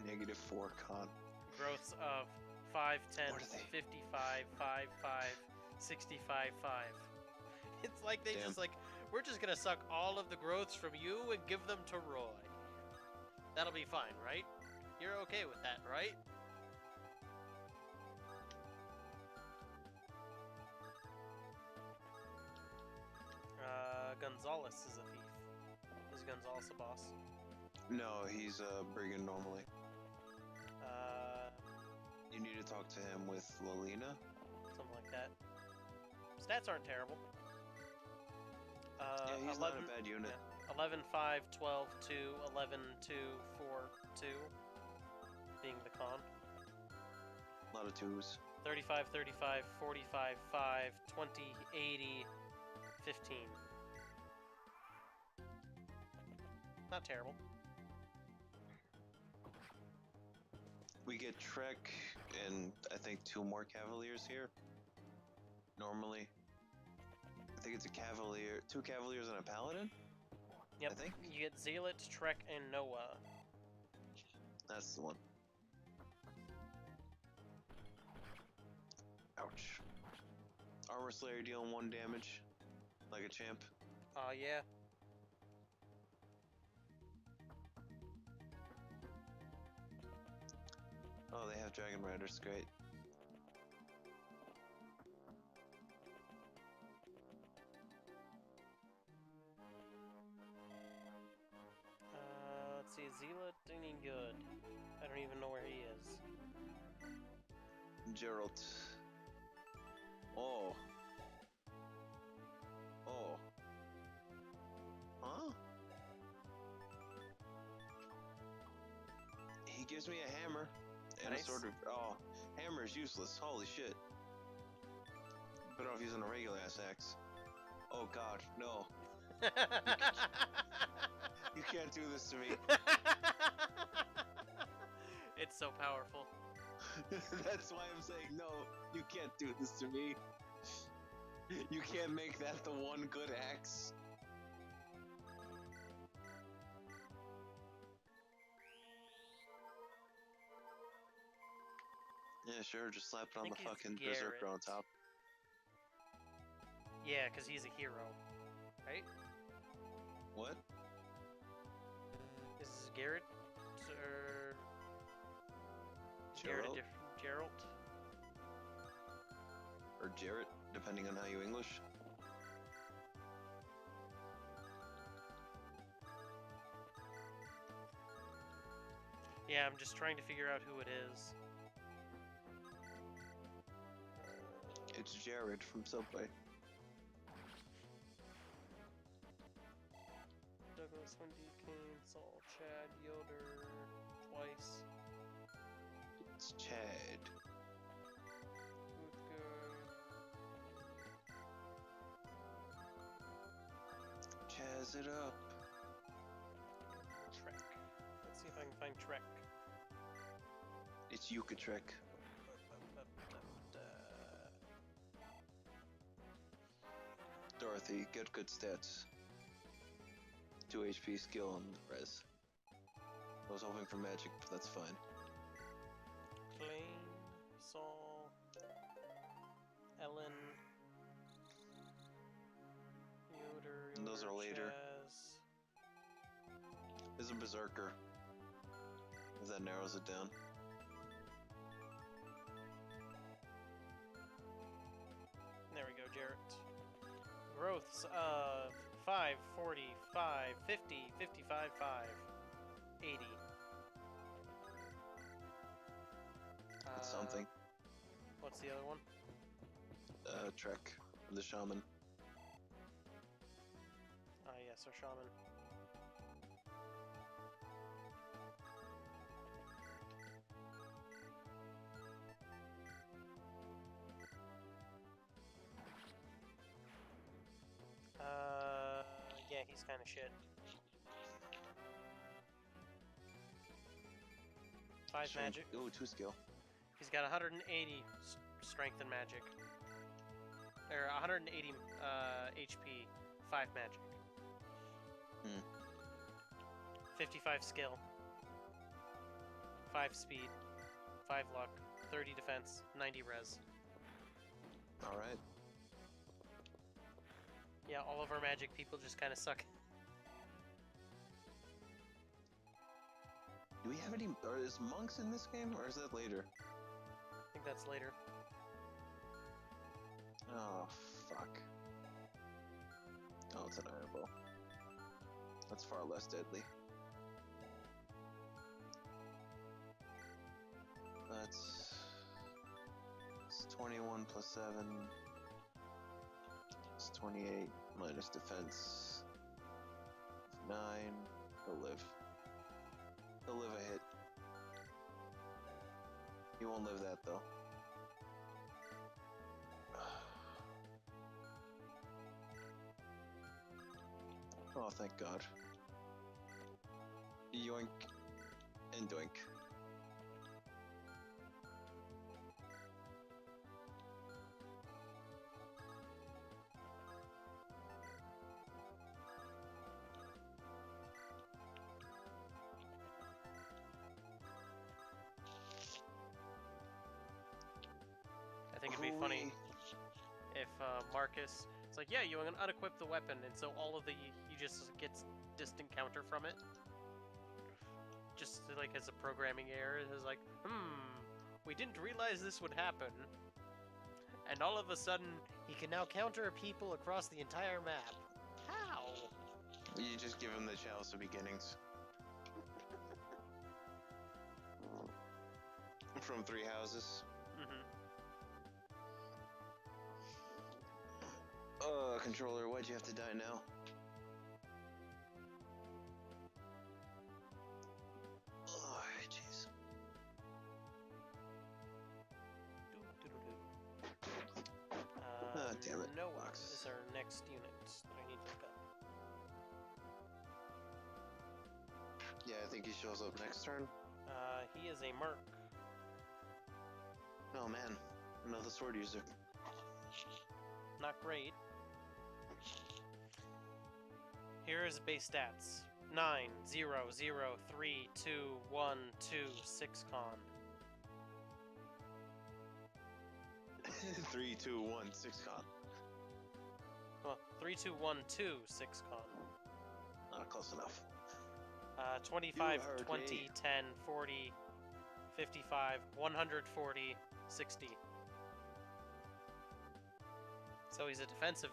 -4 con. Growths of 5, 10, What are they? 55, 5, 5, 65, 5. It's like they Damn. just like, we're just gonna suck all of the growths from you and give them to Roy. That'll be fine, right? You're okay with that, right? Gonzalez is a thief. Is Gonzalez a boss? No, he's a brigand normally. Uh, You need to talk to him with Lolina. Something like that. Stats aren't terrible. Yeah, he's 11, not a bad unit. yeah, 11, 5, 12, 2, 11, 2, 4, 2. Being the con. A lot of twos. 35, 35, 45, 5, 20, 80, 15. Not terrible. We get Trek and I think 2 more Cavaliers here. Normally. I think it's a Cavalier, 2 Cavaliers and a Paladin? Yep. I think. You get Zealot, Trek, and Noah. That's the one. Ouch. Armor Slayer dealing 1 damage. Like a champ. Yeah. Oh, they have Dragon Riders, great. Let's see, Zealot any good? I don't even know where he is. Geralt. Oh. Oh. Huh? He gives me a hammer and Nice. a sword of. Oh, hammer is useless. Holy shit. Better off using a regular ass axe. Oh god, no. You can't do this to me. It's so powerful. That's why I'm saying no. You can't do this to me. You can't make that the one good axe. Yeah, sure. Just slap it on think the it's fucking berserker on Garrett. top. Yeah, because he's a hero, right? What? Is Garrett or Garrett a Geralt? different Geralt? Or Jarrett, depending on how you English. Yeah, I'm just trying to figure out who it is. It's Jared from Subway. Douglas, Wendy, Kane, Saul, Chad, Yoder, twice. It's Chad. Chaz it up. Trek. Let's see if I can find Trek. It's Yuka Trek. Dorothy, get good stats. 2 HP skill and res. I was hoping for magic, but that's fine. Klein, Saul, Ellen, Yoder, And those are later. Chaz. There's a berserker. If that narrows it down. There we go, Jarrett. Growths of 5, 40, 5, 50, 55, 5, 80. That's something. What's the other one? Trek. The shaman. Ah, yes, our shaman. Yeah, he's kind of shit. 5 magic. Ooh, 2 skill. He's got 180 strength and magic. Or 180 HP, 5 magic. 50 55 skill, 5 speed, 5 luck, 30 defense, 90 res. Alright. Yeah, all of our magic people just kind of suck. Do we have any... is monks in this game, or is that later? I think that's later. Oh, fuck. Oh, it's an iron bow. That's far less deadly. It's 21 plus 7. It's 28 minus defense. 9. He'll live. He'll live a hit. He won't live that though. Oh, thank God. Yoink and doink. I think it'd be funny if Marcus, it's like, yeah, you unequip the weapon, and so all of the, he just gets distant counter from it. Just like as a programming error, it's like, we didn't realize this would happen. And all of a sudden, he can now counter people across the entire map. How? You just give him the chalice of beginnings. From 3 houses. Controller, why'd you have to die now? Oh, jeez. Damn it. Noah Box. is our next unit that I need to look up. Yeah, I think he shows up next turn. He is a merc. Oh man, another sword user. Not great. Here is base stats. 9, 0, 0, 3, 2, 1, 2, 6 con. 3, 2, 1, 6 con. Well, 3, 2, 1, 2, 6 con. Not close enough. 25, You heard 20, me. 10, 40, 55, 140, 60. So he's a defensive.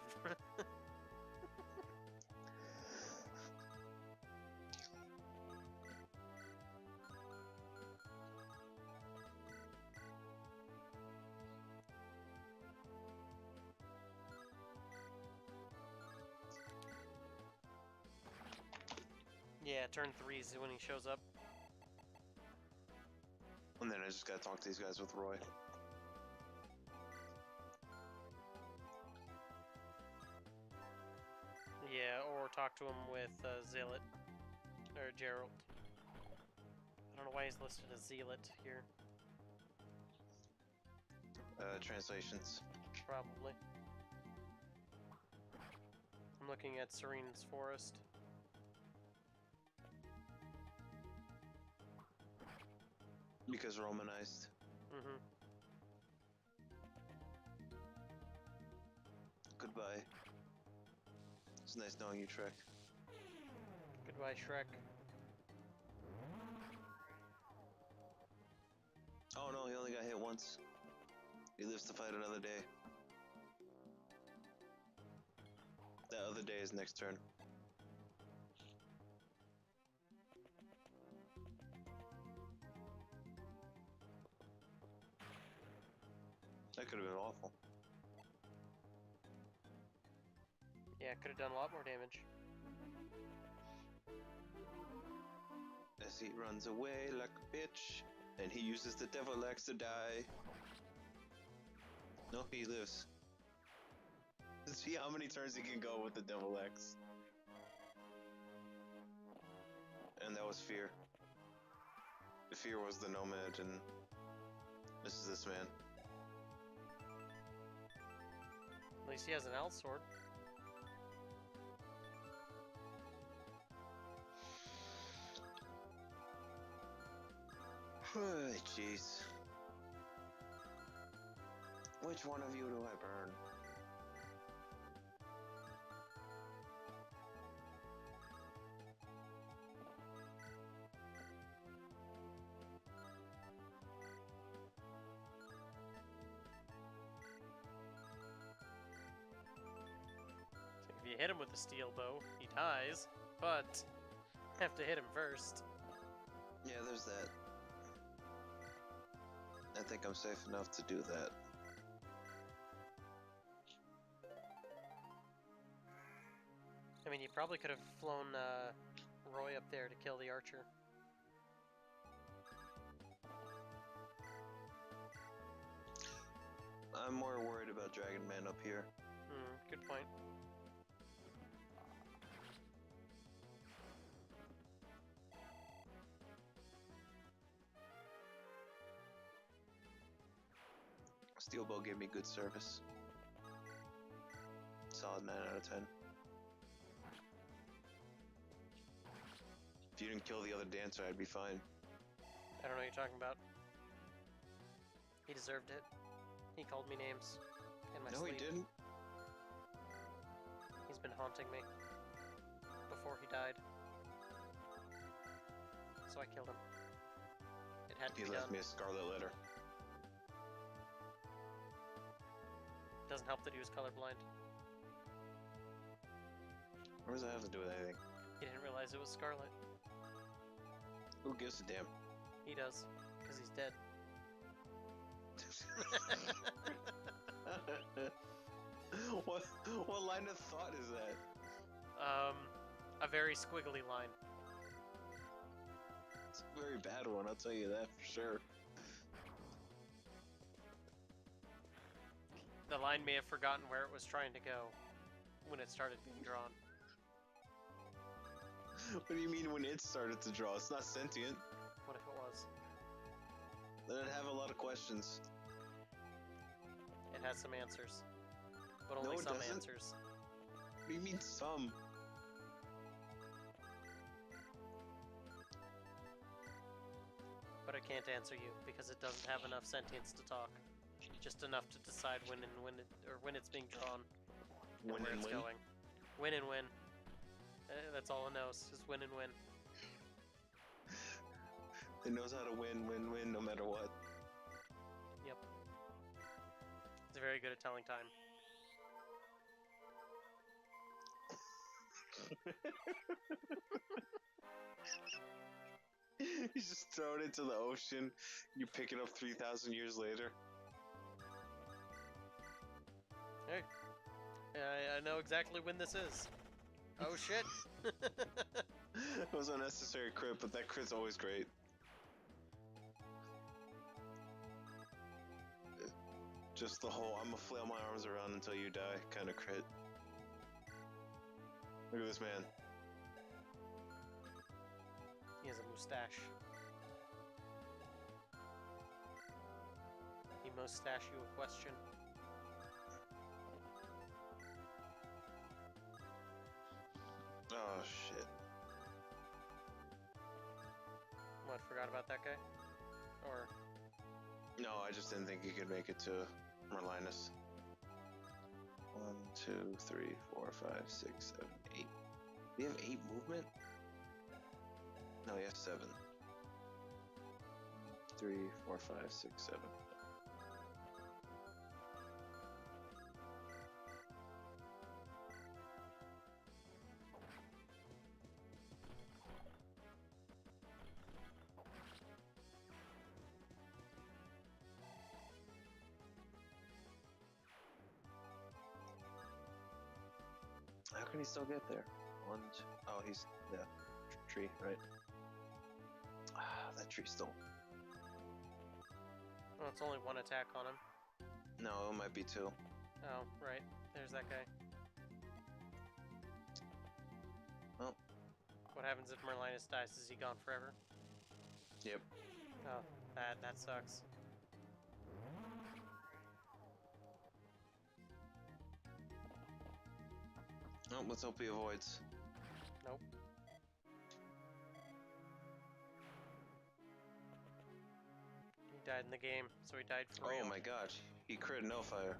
Yeah, turn 3 is when he shows up. And then I just gotta talk to these guys with Roy. Yeah, or talk to him with Zealot. Or Gerald. I don't know why he's listed as Zealot here. Translations. Probably. I'm looking at Serene's Forest. Because Romanized. Goodbye. It's nice knowing you, Trek. Goodbye, Shrek. Oh no, he only got hit once. He lives to fight another day. That other day is next turn. That could have been awful. Yeah, could have done a lot more damage. As he runs away like a bitch, and he uses the devil axe to die. No, he lives. Let's see how many turns he can go with the devil axe. And that was Fear. The Fear was the nomad, and this is this man. At least he has an L sword. Jeez. Which one of you do I burn? If you hit him with the steel bow, he dies, but have to hit him first. Yeah, there's that. I think I'm safe enough to do that. I mean, you probably could have flown Roy up there to kill the archer. I'm more worried about Dragon Man up here. Good point. Steel Bow gave me good service. Solid 9 out of 10. If you didn't kill the other dancer, I'd be fine. I don't know what you're talking about. He deserved it. He called me names in my sleep. No, he didn't. He's been haunting me before he died. So I killed him. It had to He be left done. me a scarlet letter. Doesn't help that he was colorblind. What does that have to do with anything? He didn't realize it was Scarlet. Who gives a damn? He does, because he's dead. What line of thought is that? A very squiggly line. It's a very bad one, I'll tell you that for sure. The line may have forgotten where it was trying to go when it started being drawn. What do you mean when it started to draw? It's not sentient. What if it was? Then I'd have a lot of questions. It has some answers. But No, only it some doesn't. answers. What do you mean some? But it can't answer you because it doesn't have enough sentience to talk. Just enough to decide when it's being drawn and Win where and it's win? going. Win and win. That's all it knows, is win and win. It knows how to win no matter what. Yep. It's very good at telling time. You just throw it into the ocean, you pick it up 3,000 years later. Hey, I know exactly when this is. Oh shit! It was an unnecessary crit, but that crit's always great. Just the whole "I'ma flail my arms around until you die" kind of crit. Look at this man. He has a mustache. He mustache you a question. Oh shit. What, forgot about that guy? Or... No, I just didn't think he could make it to Merlinus. 1, 2, 3, 4, 5, 6, 7, 8. Do you have 8 movement? No, he has 7. 3, 4, 5, 6, 7. How can he still get there? 1, 2. Oh, he's the tree, right? Ah, that tree still. Oh, it's only one attack on him. No, it might be 2. Oh, right. There's that guy. Oh. What happens if Merlinus dies? Is he gone forever? Yep. Oh, that sucks. Oh, let's hope he avoids. Nope. Died in the game, so he died for real. Oh my gosh, he crit no fire.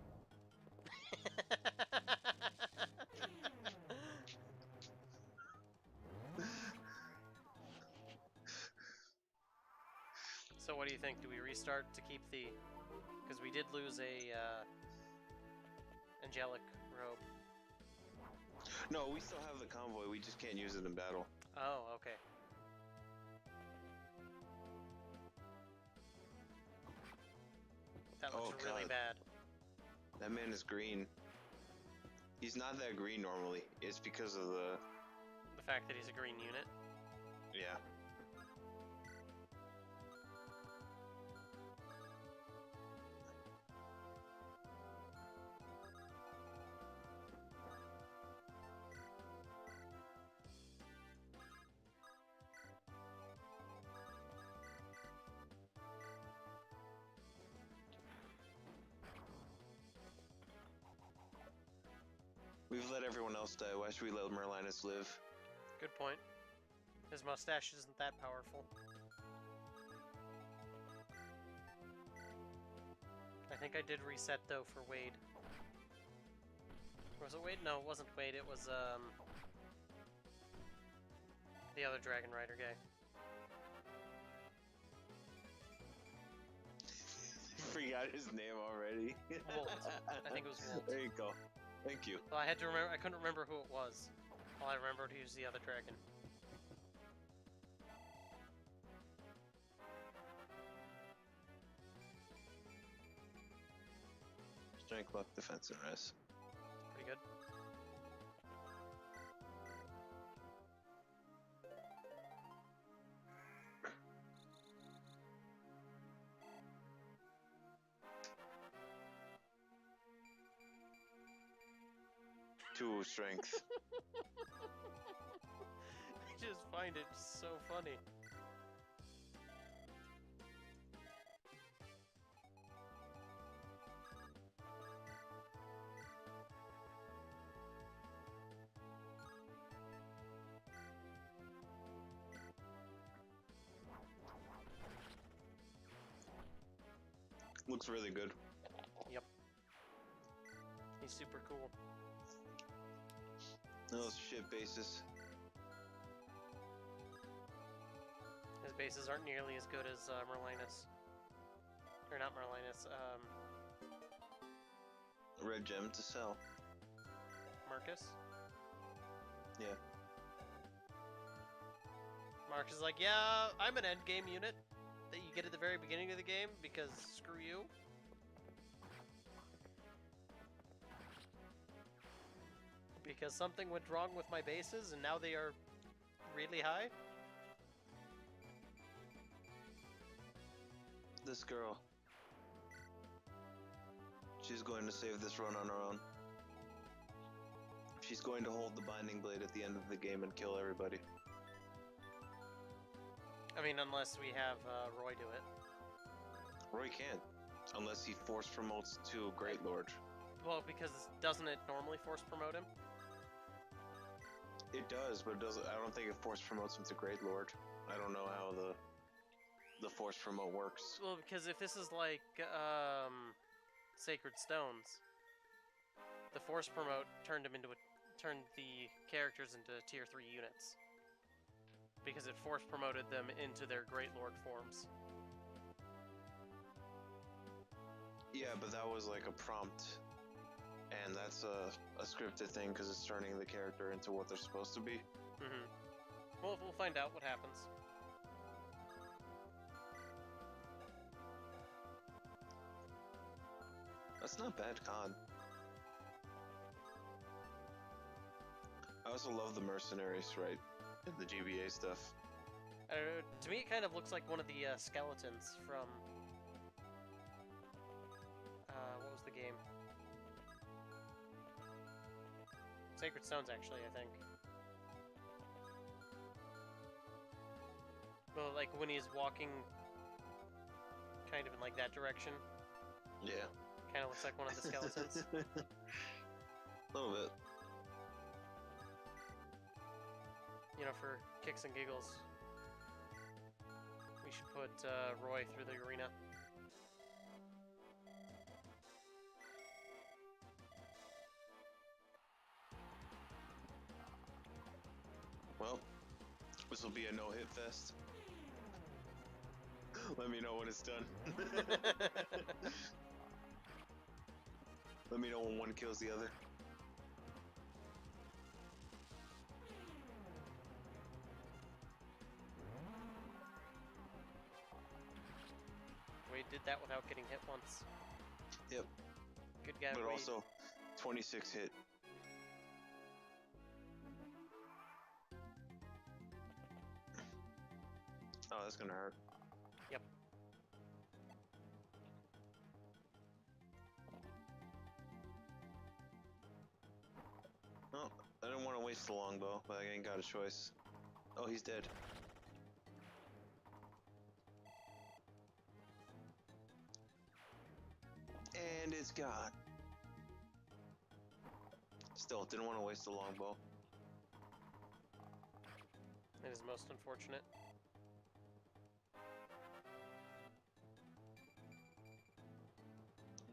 So what do you think? Do we restart to keep the... Because we did lose a angelic robe. No, we still have the convoy, we just can't use it in battle. Oh, okay. That looks really God. bad. That man is green. He's not that green normally. It's because of the fact that he's a green unit. Yeah. We've let everyone else die. Why should we let Merlinus live? Good point. His mustache isn't that powerful. I think I did reset though for Wade. Was it Wade? No, it wasn't Wade. It was the other Dragon Rider guy. Forgot his name already. Wolt. I think it was Wolt. There you go. Thank you. Well, I had to remember. I couldn't remember who it was. All I remembered he was the other dragon. Strength, luck, defense, and res. Pretty good. Two strength. I just find it so funny. Looks really good. Yep. He's super cool. Those shit bases. His bases aren't nearly as good as Merlinus. Or not Merlinus, Red gem to sell. Marcus. Yeah. Marcus is like, yeah, I'm an endgame unit that you get at the very beginning of the game because screw you. Because something went wrong with my bases and now they are really high. This girl. She's going to save this run on her own. She's going to hold the binding blade at the end of the game and kill everybody. I mean, unless we have Roy do it. Roy can't. Unless he force promotes to Great Lord. Well, because doesn't it normally force promote him? It does, but it doesn't. I don't think it force promotes him to Great Lord. I don't know how the force promote works. Well, because if this is like Sacred Stones, the force promote turned the characters into tier 3 units. Because it force promoted them into their Great Lord forms. Yeah, but that was like a prompt. And that's a scripted thing because it's turning the character into what they're supposed to be. Mm-hmm. Well, we'll find out what happens. That's not bad con. I also love the mercenaries, right? And the GBA stuff. To me, it kind of looks like one of the skeletons from... what was the game? Sacred Stones, actually, I think. Well, like when he's walking kind of in like that direction. Yeah. Kind of looks like one of the skeletons. A little bit. You know, for kicks and giggles, we should put Roy through the arena. will be a no-hit fest. Let me know when it's done. Let me know when one kills the other. Wade did that without getting hit once. Yep. Good guy, But Wade. also, 26 hit. Oh, that's gonna hurt. Yep. Oh, I didn't want to waste the longbow, but I ain't got a choice. Oh, he's dead. And it's gone. Still, didn't want to waste the longbow. It is most unfortunate.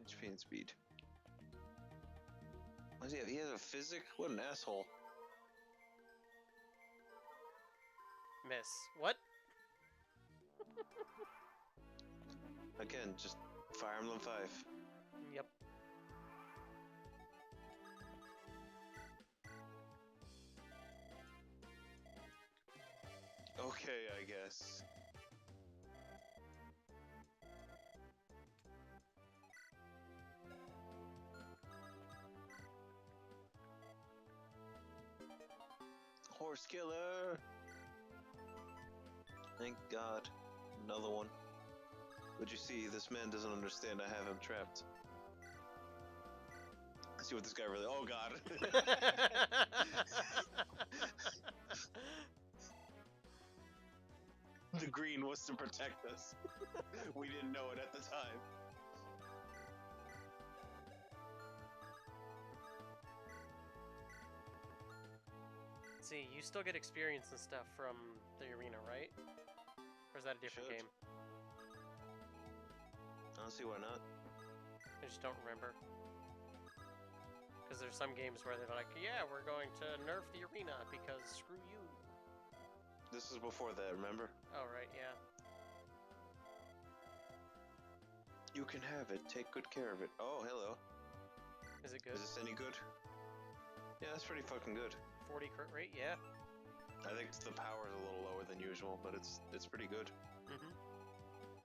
HP and speed. What does he have? He has a physic? What an asshole. Miss. What? Again, just Fire Emblem 5. Yep. Okay, I guess. Horse killer! Thank God. Another one. But you see, this man doesn't understand I have him trapped. Let's see what this guy really... Oh God! The green was to protect us. We didn't know it at the time. See, you still get experience and stuff from the arena, right? Or is that a different Should. game? I don't see why not. I just don't remember. Because there's some games where they're like, yeah, we're going to nerf the arena because screw you. This is before that, remember? Oh, right, yeah. You can have it. Take good care of it. Oh, hello. Is it good? Is this any good? Yeah, that's pretty fucking good. 40 crit rate, yeah. I think the power is a little lower than usual, but it's pretty good. Mm-hmm.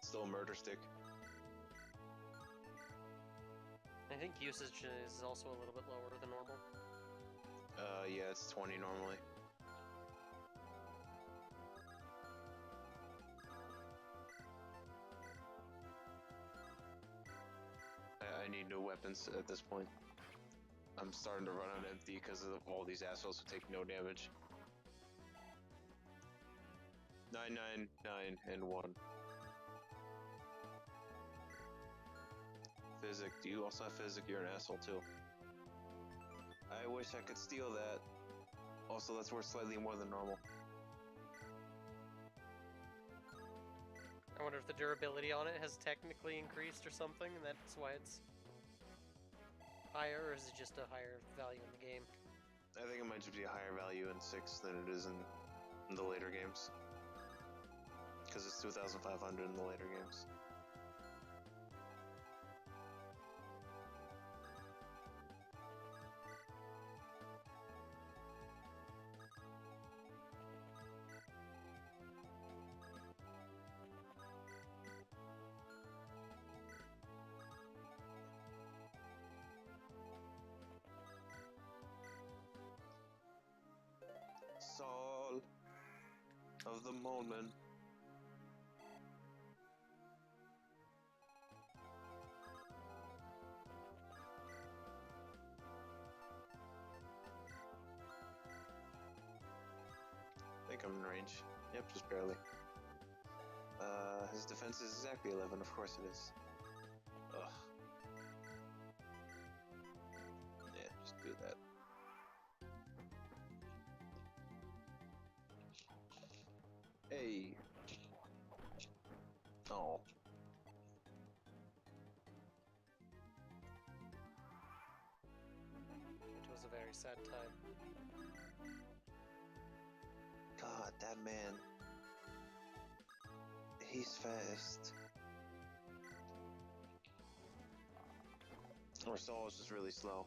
Still a murder stick. I think usage is also a little bit lower than normal. Yeah, it's 20 normally. I need new weapons at this point. I'm starting to run on empty because of all these assholes who take no damage. 999 and 1. Physic. Do you also have physic? You're an asshole too. I wish I could steal that. Also, that's worth slightly more than normal. I wonder if the durability on it has technically increased or something, and that's why it's higher, or is it just a higher value in the game? I think it might just be a higher value in 6 than it is in the later games. Because it's 2,500 in the later games. Soul of the moment. I think I'm in range. Yep, just barely. His defense is exactly 11, of course it is. Ugh. Yeah, just do that. Hey. Oh. It was a very sad time. God, that that man. He's fast. Or Saul is just really slow.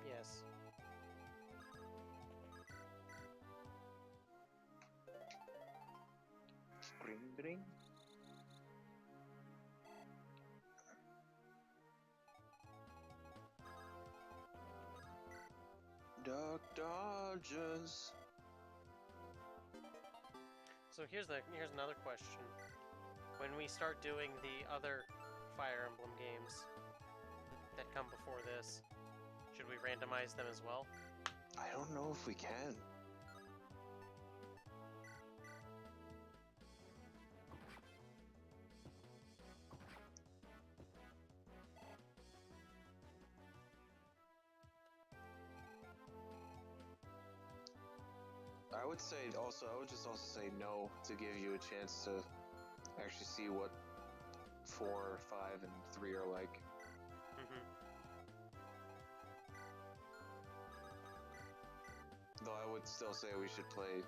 Yes. Ring, ring. Dark Dodgers. So here's another question. When we start doing the other Fire Emblem games that come before this, should we randomize them as well? I don't know if we can. I would just also say no to give you a chance to actually see what 4, 5, and 3 are like. Though I would still say we should play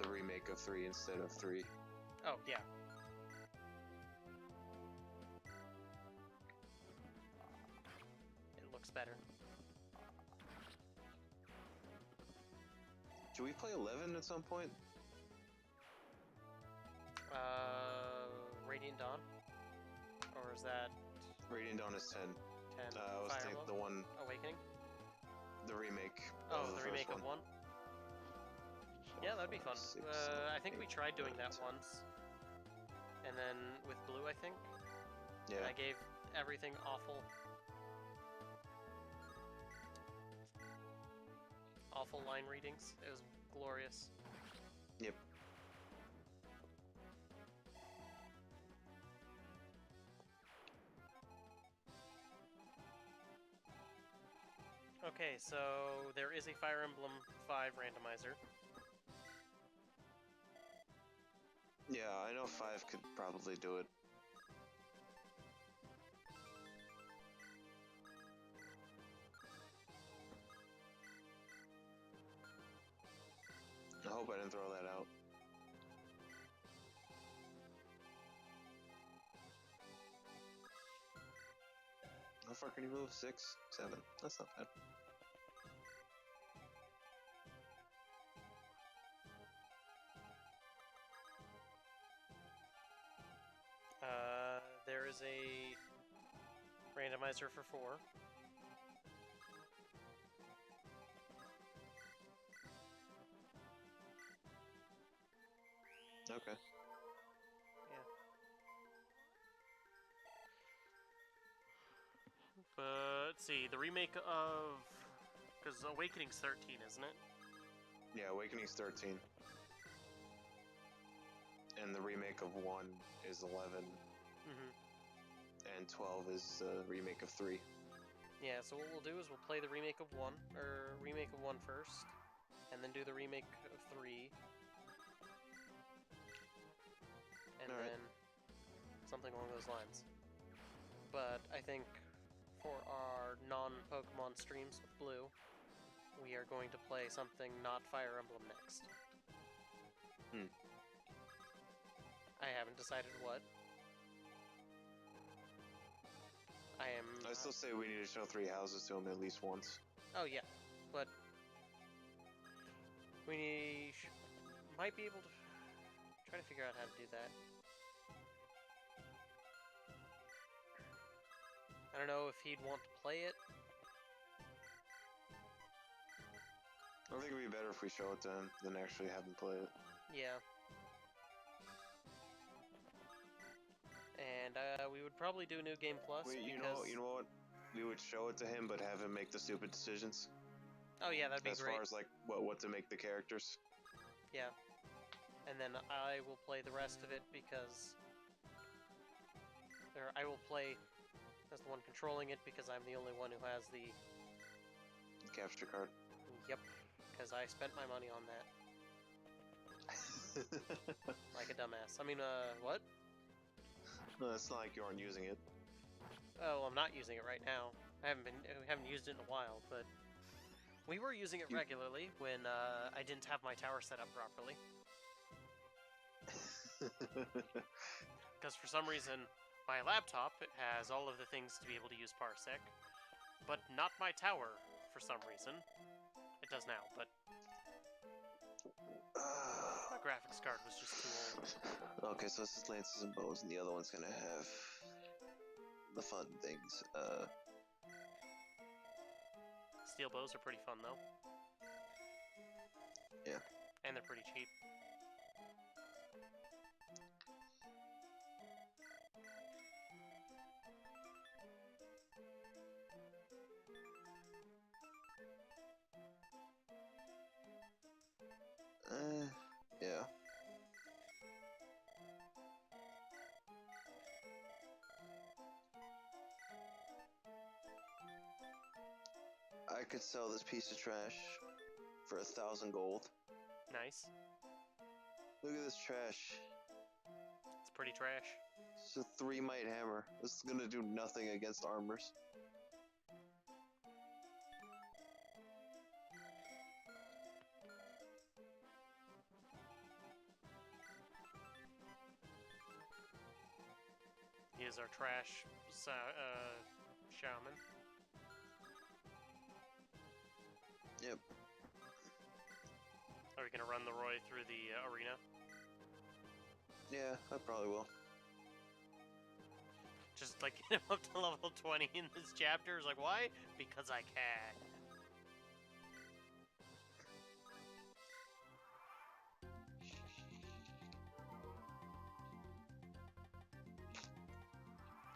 the remake of 3 instead of 3. Oh, yeah. It looks better. Should we play 11 at some point? Radiant Dawn? Or is that Radiant Dawn is 10. 10? I was Fire thinking Emblem? the one, Awakening? the remake. Oh, of the first remake of 1? Yeah, that'd be fun. 6, I think we 8, tried doing 9, that 10. once. And then with Blue, I think. Yeah. I gave everything awful line readings. It was glorious. Yep. Okay, so there is a Fire Emblem 5 randomizer. Yeah, I know 5 could probably do it. I hope I didn't throw that out. How far can you move? 6, 7? That's not bad. There is a randomizer for 4. Okay. Yeah. But let's see, the remake of... Because Awakening's 13, isn't it? Yeah, Awakening's 13. And the remake of 1 is 11. And 12 is the remake of 3. Yeah, so what we'll do is we'll play the remake of 1, or remake of 1 first, and then do the remake of 3. And then something along those lines. But I think for our non-Pokemon streams with Blue, we are going to play something not Fire Emblem next. I haven't decided what. I still say we need to show 3 houses to him at least once. Oh yeah, but we might be able to try to figure out how to do that. I don't know if he'd want to play it. I think it'd be better if we show it to him than actually have him play it. Yeah. And we would probably do New Game Plus. Wait, you know what? We would show it to him, but have him make the stupid decisions. Oh yeah, that'd be great. As far as like what to make the characters. Yeah. And then I will play the rest of it because I will play as the one controlling it because I'm the only one who has the capture card. Yep, because I spent my money on that. Like a dumbass. I mean, what? No, it's not like you aren't using it. Oh, I'm not using it right now. I haven't used it in a while, but We were using it regularly when I didn't have my tower set up properly. Because for some reason, my laptop has all of the things to be able to use Parsec, but not my tower for some reason. It does now, but my graphics card was just too old. Okay, so this is lances and bows, and the other one's gonna have the fun things. Steel bows are pretty fun, though. Yeah. And they're pretty cheap. Yeah. I could sell this piece of trash for 1,000 gold. Nice. Look at this trash. It's pretty trash. It's a 3-might hammer. This is gonna do nothing against armors. He is our trash shaman. Yep. Are we gonna run the Roy through the arena? Yeah, I probably will. Just like get him up to level 20 in this chapter. It's like, why? Because I can.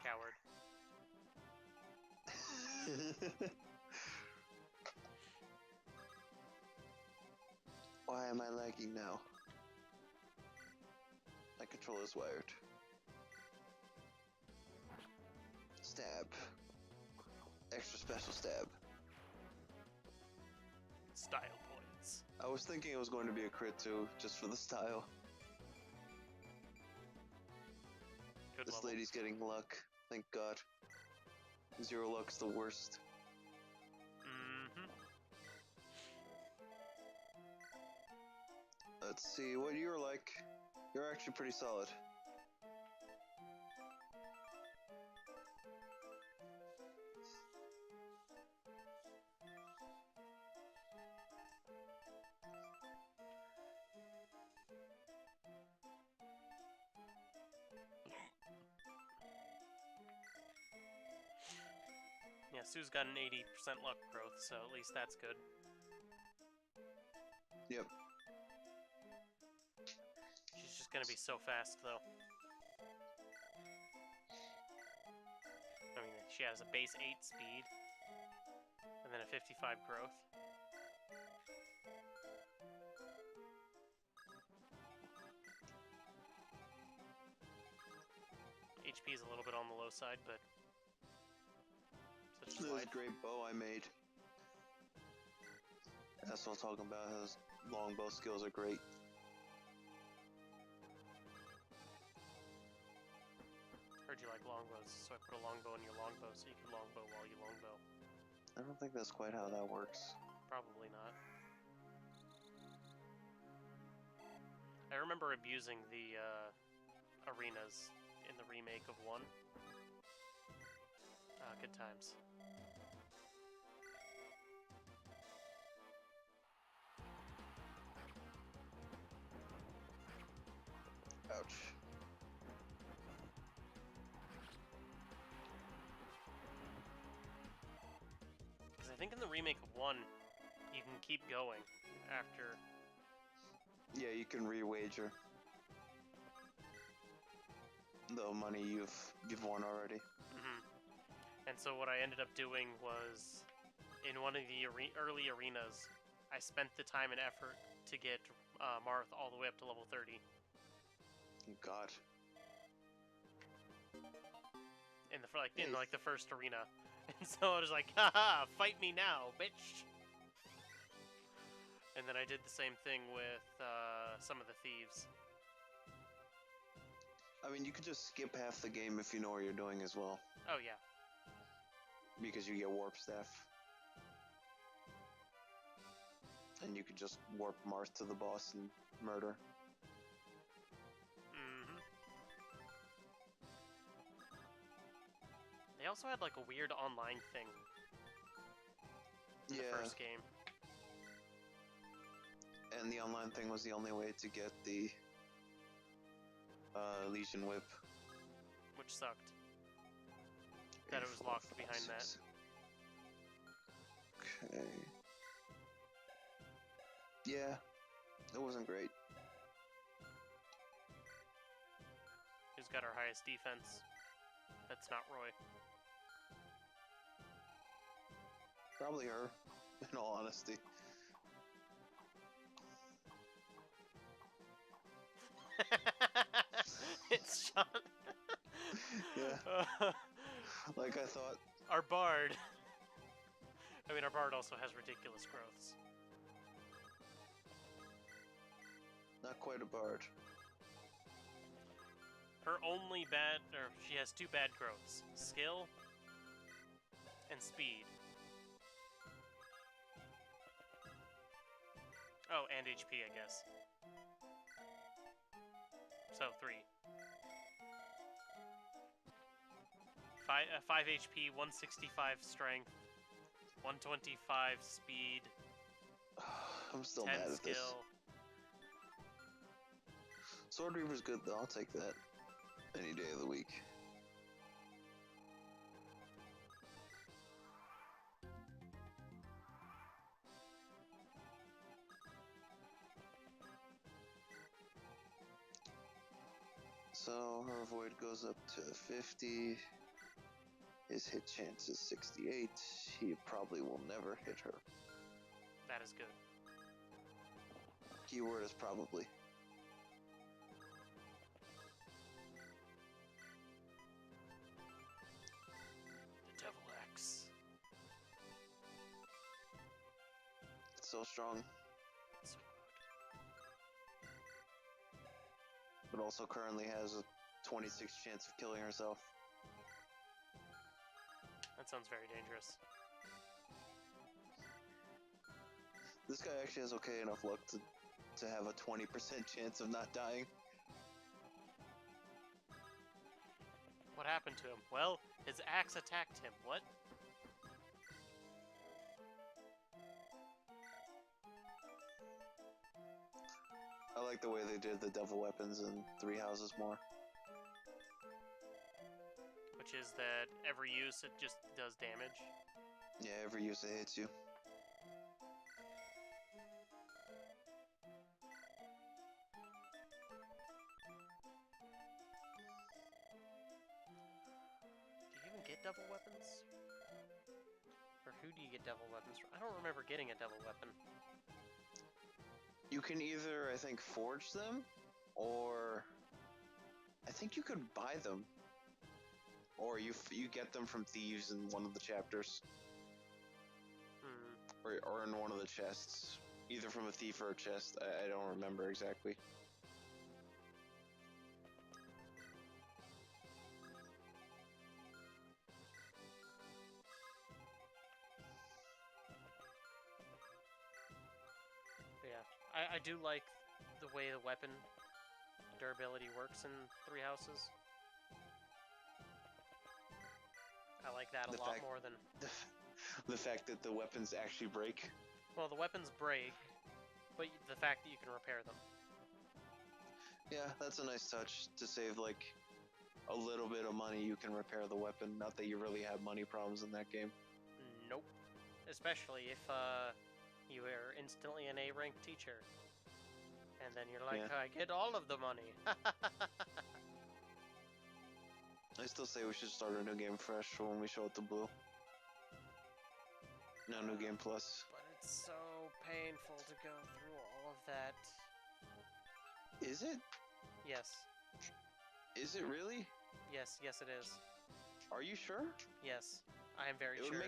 Coward. Why am I lagging now? My controller's wired. Stab. Extra special stab. Style points. I was thinking it was going to be a crit too, just for the style. Good This level. lady's getting luck. Thank God. 0 luck's the worst. Mm-hmm. Let's see what you're like. You're actually pretty solid. Yeah, Sue's got an 80% luck growth, so at least that's good. Yep. She's just gonna be so fast, though. I mean, she has a base 8 speed, and then a 55 growth. HP is a little bit on the low side, but such is This life. great bow I made. That's what I'm talking about. His longbow skills are great. Heard you like longbows, so I put a longbow in your longbow so you can longbow while you longbow. I don't think that's quite how that works. Probably not. I remember abusing the arenas in the remake of 1. Good times. Ouch. Because I think in the remake of 1, you can keep going after... Yeah, you can re-wager the money you've won already. Mm-hmm. And so what I ended up doing was, in one of the early arenas, I spent the time and effort to get Marth all the way up to level 30. God. In the first arena. And so I was like, haha, fight me now, bitch! And then I did the same thing with some of the thieves. I mean, you could just skip half the game if you know what you're doing as well, Oh yeah. because you get warp staff. And you could just warp Marth to the boss and murder. Mm-hmm. They also had like a weird online thing in the first game. And the online thing was the only way to get the Legion Whip. Which sucked. That it was locked behind that. Okay. Yeah, it wasn't great. Who's got our highest defense? That's not Roy. Probably her, in all honesty. It's Sean. Yeah. Like I thought. Our bard. I mean, our bard also has ridiculous growths. Not quite a bard. Her only bad, or she has two bad growths: skill and speed. Oh, and HP, I guess. So 3. 5 HP, 165 strength, 125 speed. I'm still 10 mad at skill. this. Sword Reaver's good though, I'll take that. Any day of the week. So her void goes up to 50. His hit chance is 68. He probably will never hit her. That is good. Keyword is probably. The Devil Axe. It's so strong. So good. But also currently has a 26 chance of killing herself. That sounds very dangerous. This guy actually has okay enough luck to have a 20% chance of not dying. What happened to him? Well, his axe attacked him. What? I like the way they did the devil weapons in Three Houses more. Which is that every use it just does damage. Yeah, every use it hits you. Do you even get devil weapons? Or who do you get devil weapons from? I don't remember getting a devil weapon. You can either, I think, forge them, or I think you could buy them, or you get them from thieves in one of the chapters, or in one of the chests, either from a thief or a chest. I don't remember exactly. But yeah, I do like the way the weapon durability works in Three Houses. I like that a lot more than... The fact that the weapons actually break. Well, the weapons break, but the fact that you can repair them. Yeah, that's a nice touch to save, like, a little bit of money. You can repair the weapon. Not that you really have money problems in that game. Nope. Especially if you are instantly an A-rank teacher. And then you're like, I get all of the money. I still say we should start a new game fresh when we show it to Blue. No, New Game Plus. But it's so painful to go through all of that. Is it? Yes. Is it really? Yes, yes it is. Are you sure? Yes, I am very It sure.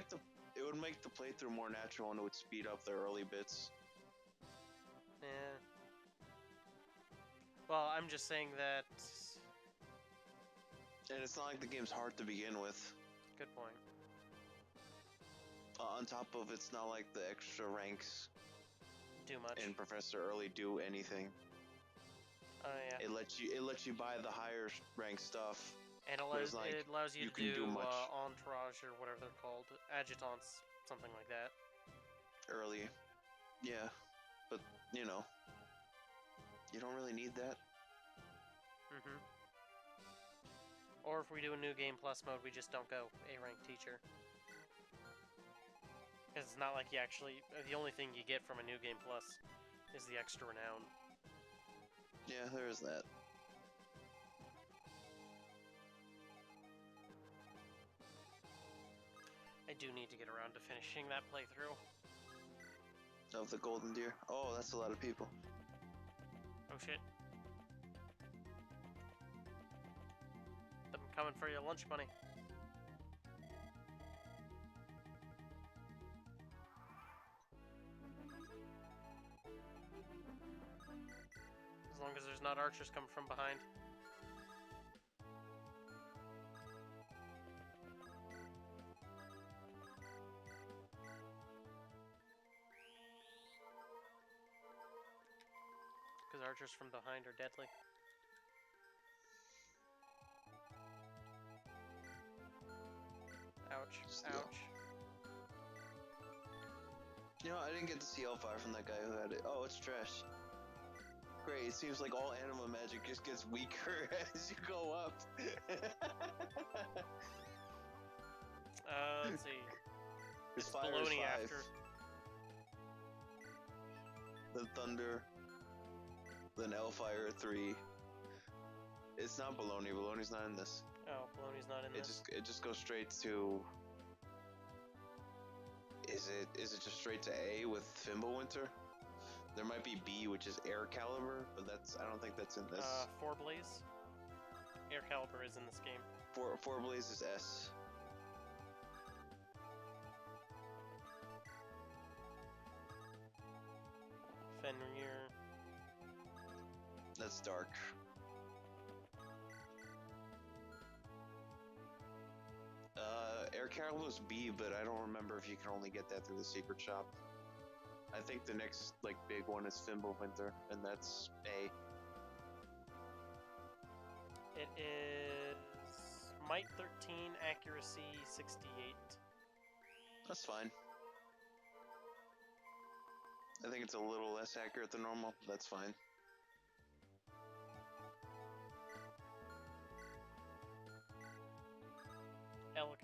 would make the playthrough more natural, and it would speed up the early bits. Yeah. Well, I'm just saying that... And it's not like the game's hard to begin with. Good point. On top of it's not like the extra ranks do much. in Professor Early do anything. Oh yeah. It lets you buy the higher rank stuff. And Whereas, like, it allows you you to can do much. entourage or whatever they're called, adjutants, something like that. Early. Yeah, but you know, you don't really need that. Mm-hmm. Or if we do a new game plus mode, we just don't go A rank teacher. Because it's not like you actually, the only thing you get from a new game plus is the extra renown. Yeah, there is that. I do need to get around to finishing that playthrough. Of the Golden Deer. Oh, that's a lot of people. Oh shit. I'm coming for your lunch money. As long as there's not archers coming from behind. Because archers from behind are deadly. Ouch. Still. Ouch. You know, I didn't get to see Hellfire from that guy who had it. Oh, it's trash. Great, it seems like all animal magic just gets weaker as you go up. Let's see. His It's fire is baloney 5. after. Then thunder. Then Hellfire at 3. It's not baloney. Baloney's not in this. Oh, baloney's not in this. It just goes straight to. Is it just straight to A with Fimbulwinter? There might be B, which is Air Caliber, but I don't think that's in this. Four Blaze. Air Caliber is in this game. Four Blaze is S. Fenrir. That's dark. Air Caliber is B, but I don't remember if you can only get that through the secret shop. I think the next big one is Fimbulwinter, and that's A. It is Might 13, Accuracy 68. That's fine. I think it's a little less accurate than normal. That's fine.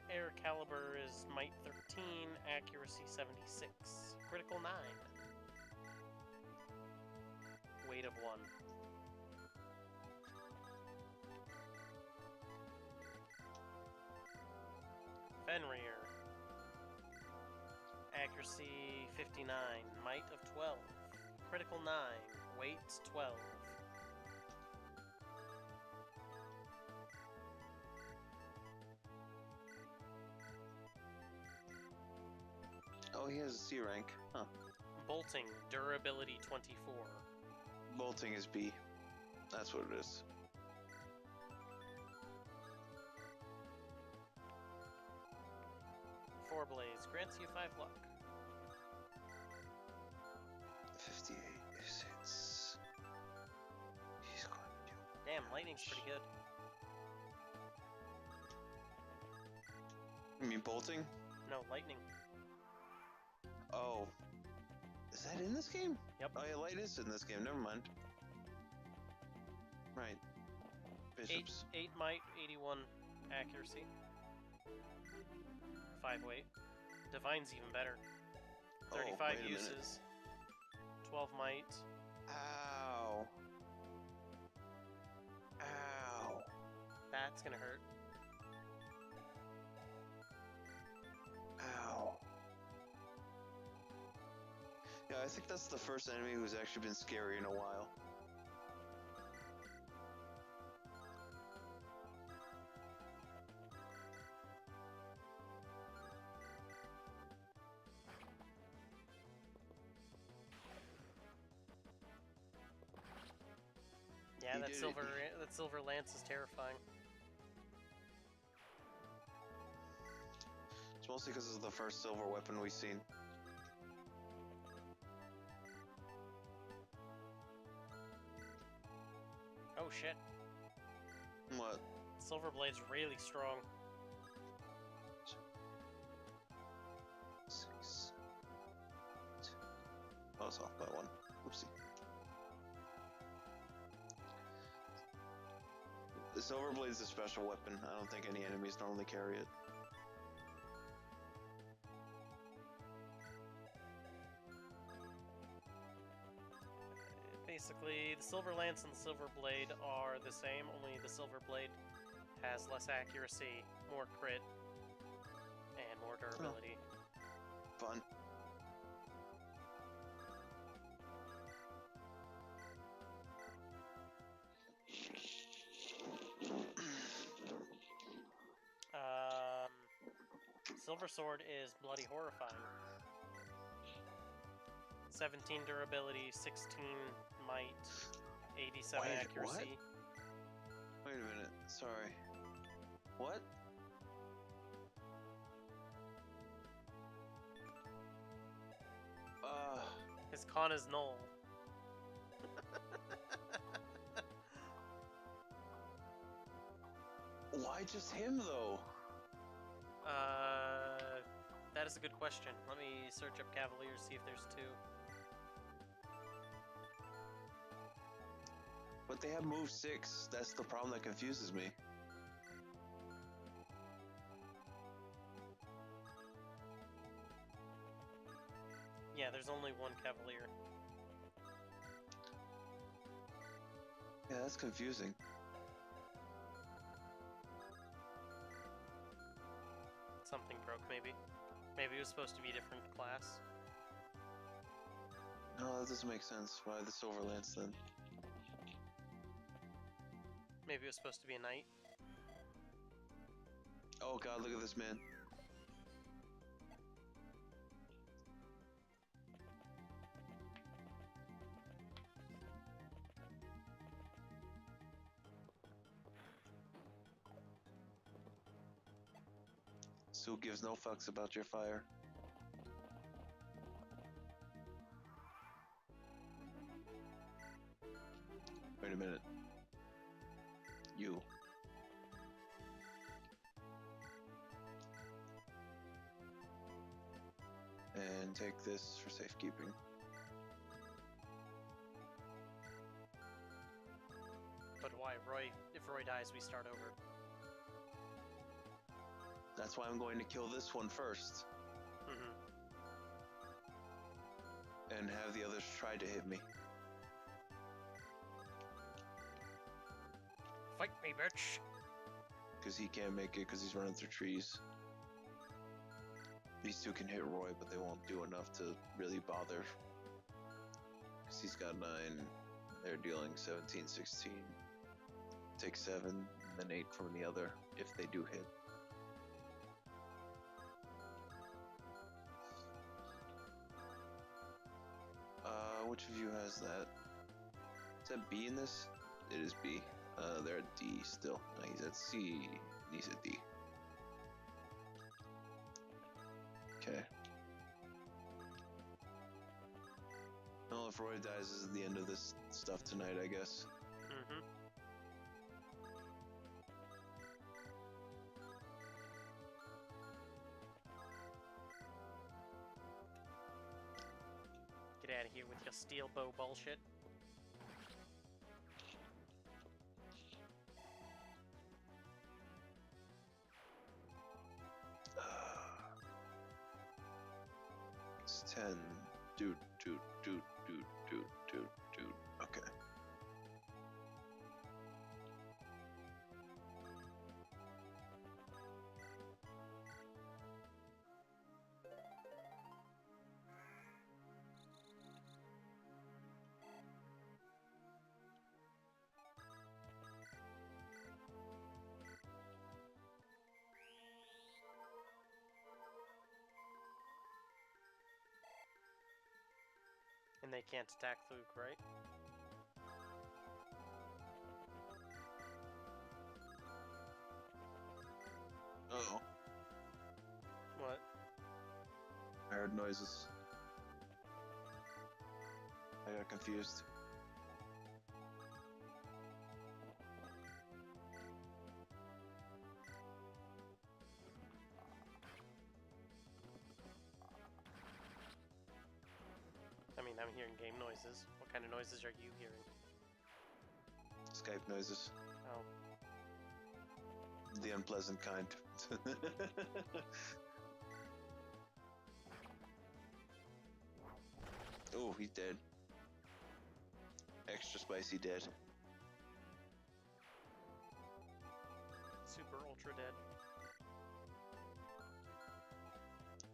Air Caliber is Might 13, Accuracy 76. Critical 9. Weight of 1. Fenrir. Accuracy 59, Might of 12. Critical 9, Weight 12. Oh, he has a C rank. Huh. Bolting, Durability 24. Bolting is B. That's what it is. Four Blaze, grants you 5 luck. 58 is hits. He's going to do. Damn, lightning's pretty good. You mean bolting? No, lightning. Oh. Is that in this game? Yep. Oh yeah, light is in this game. Never mind. Right. Bishops. 8 might, 81 accuracy. 5 weight. Divine's even better. 35 wait a minute. uses. 12 might. Ow. Ow. That's gonna hurt. Ow. Yeah, I think that's the first enemy who's actually been scary in a while. Yeah, He that did it. silver lance is terrifying. It's mostly because it's the first silver weapon we've seen. Oh shit. What? Silver Blade's really strong. 6. I was off by 1. Whoopsie. The Silver Blade's a special weapon. I don't think any enemies normally carry it. Basically, the Silver Lance and the Silver Blade are the same, only the Silver Blade has less accuracy, more crit, and more durability. Fun. Silver Sword is bloody horrifying. 17 durability, 16 might, 87 Wait, accuracy. Wait a minute. Sorry. What? His con is null. Why just him though? That is a good question. Let me search up Cavaliers, see if there's 2. But they have move 6. That's the problem that confuses me. Yeah, there's only 1 Cavalier. Yeah, that's confusing. Something broke, maybe. Maybe it was supposed to be a different class. No, that doesn't make sense. Why the Silver Lance then? Maybe it was supposed to be a knight. Oh god, look at this man. Sue gives no fucks about your fire. Wait a minute. You. And take this for safekeeping. But why, Roy? If Roy dies, we start over. That's why I'm going to kill this one first. Mm-hmm. And have the others try to hit me. Fight me, bitch! Because he can't make it because he's running through trees. These 2 can hit Roy, but they won't do enough to really bother. Because he's got 9. They're dealing 17, 16. Take 7, and then 8 from the other if they do hit. Which of you has that? Is that B in this? It is B. They're at D still. No, he's at C. He's at D. Okay. Well, if Roy dies, this is the end of this stuff tonight, I guess. Mm-hmm. Get out of here with your steel bow bullshit. It's 10. Dude. Okay. And they can't attack Luke, right? Uh-oh. What? I heard noises. I got confused. hearing game noises. What kind of noises are you hearing? Skype noises. Oh. The unpleasant kind. Oh, he's dead. Extra spicy dead. Super ultra dead.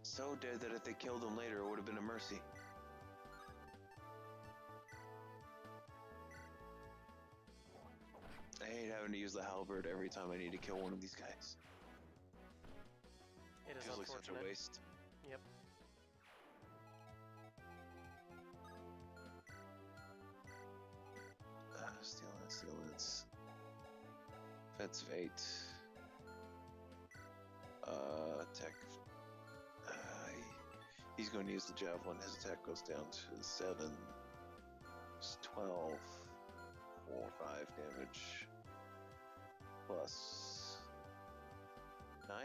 So dead that if they killed him later, it would have been a mercy. I hate having to use the halberd every time I need to kill one of these guys. It is Feels like such a unfortunate. waste. Yep. Steal it. Fet's Fate. Attack. He's going to use the javelin. His attack goes down to 7. It's 12. 4, 5 damage. Plus 9.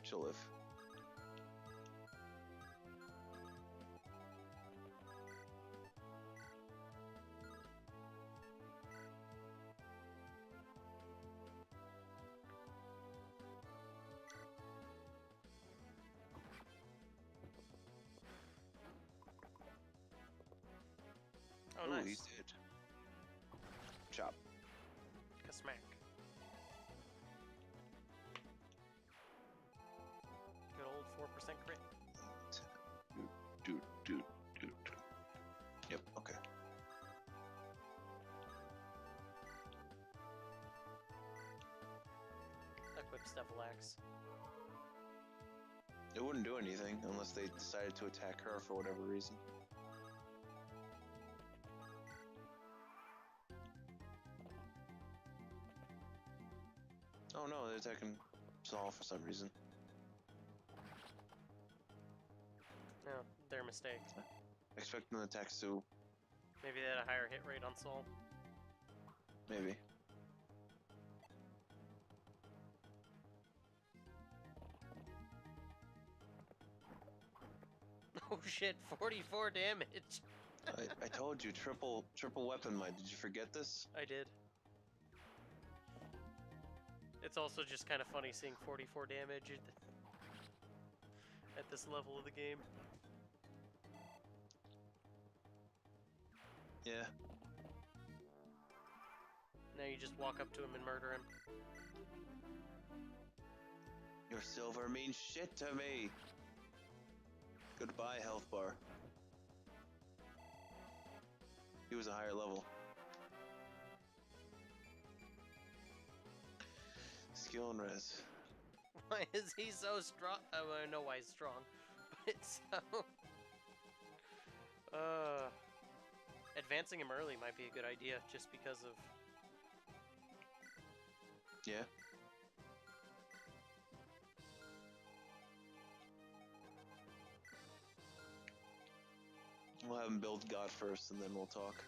She'll live. Oh, Ooh, nice. he's dead. Chop. Smack. Good old 4% crit. Dude. Yep, okay. Equips Devil Axe. It wouldn't do anything unless they decided to attack her for whatever reason. Oh no, they're attacking Saul for some reason. No, their mistake. Expect them to attack Sue. Maybe they had a higher hit rate on Soul. Maybe. Oh shit, 44 damage! I told you, triple weapon might. Did you forget this? I did. It's also just kind of funny seeing 44 damage at this level of the game. Yeah. Now you just walk up to him and murder him. Your silver means shit to me. Goodbye, health bar. He was a higher level. Skill and res. Why is he so strong? I know why he's strong, but so... advancing him early might be a good idea, just because of... Yeah. We'll have him build God first, and then we'll talk.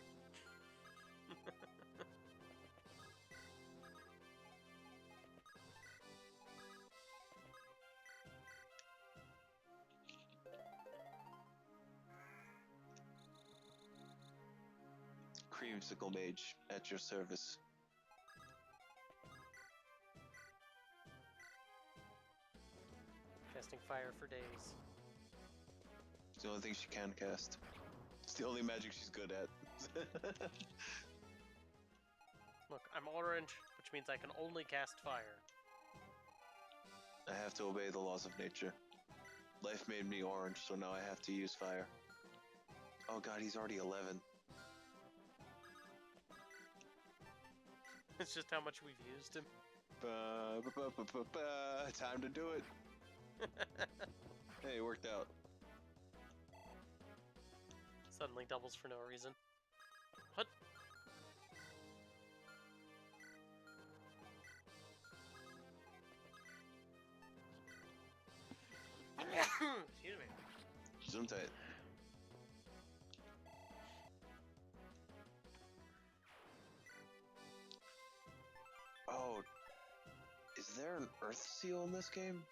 Creamsicle Mage, at your service. Casting fire for days. It's the only thing she can cast. It's the only magic she's good at. Look, I'm orange, which means I can only cast fire. I have to obey the laws of nature. Life made me orange, so now I have to use fire. Oh god, he's already 11. It's just how much we've used him. Time to do it. Hey, it worked out. Suddenly doubles for no reason. What? Excuse me. Zoom tight. Oh, is there an Earth Seal in this game?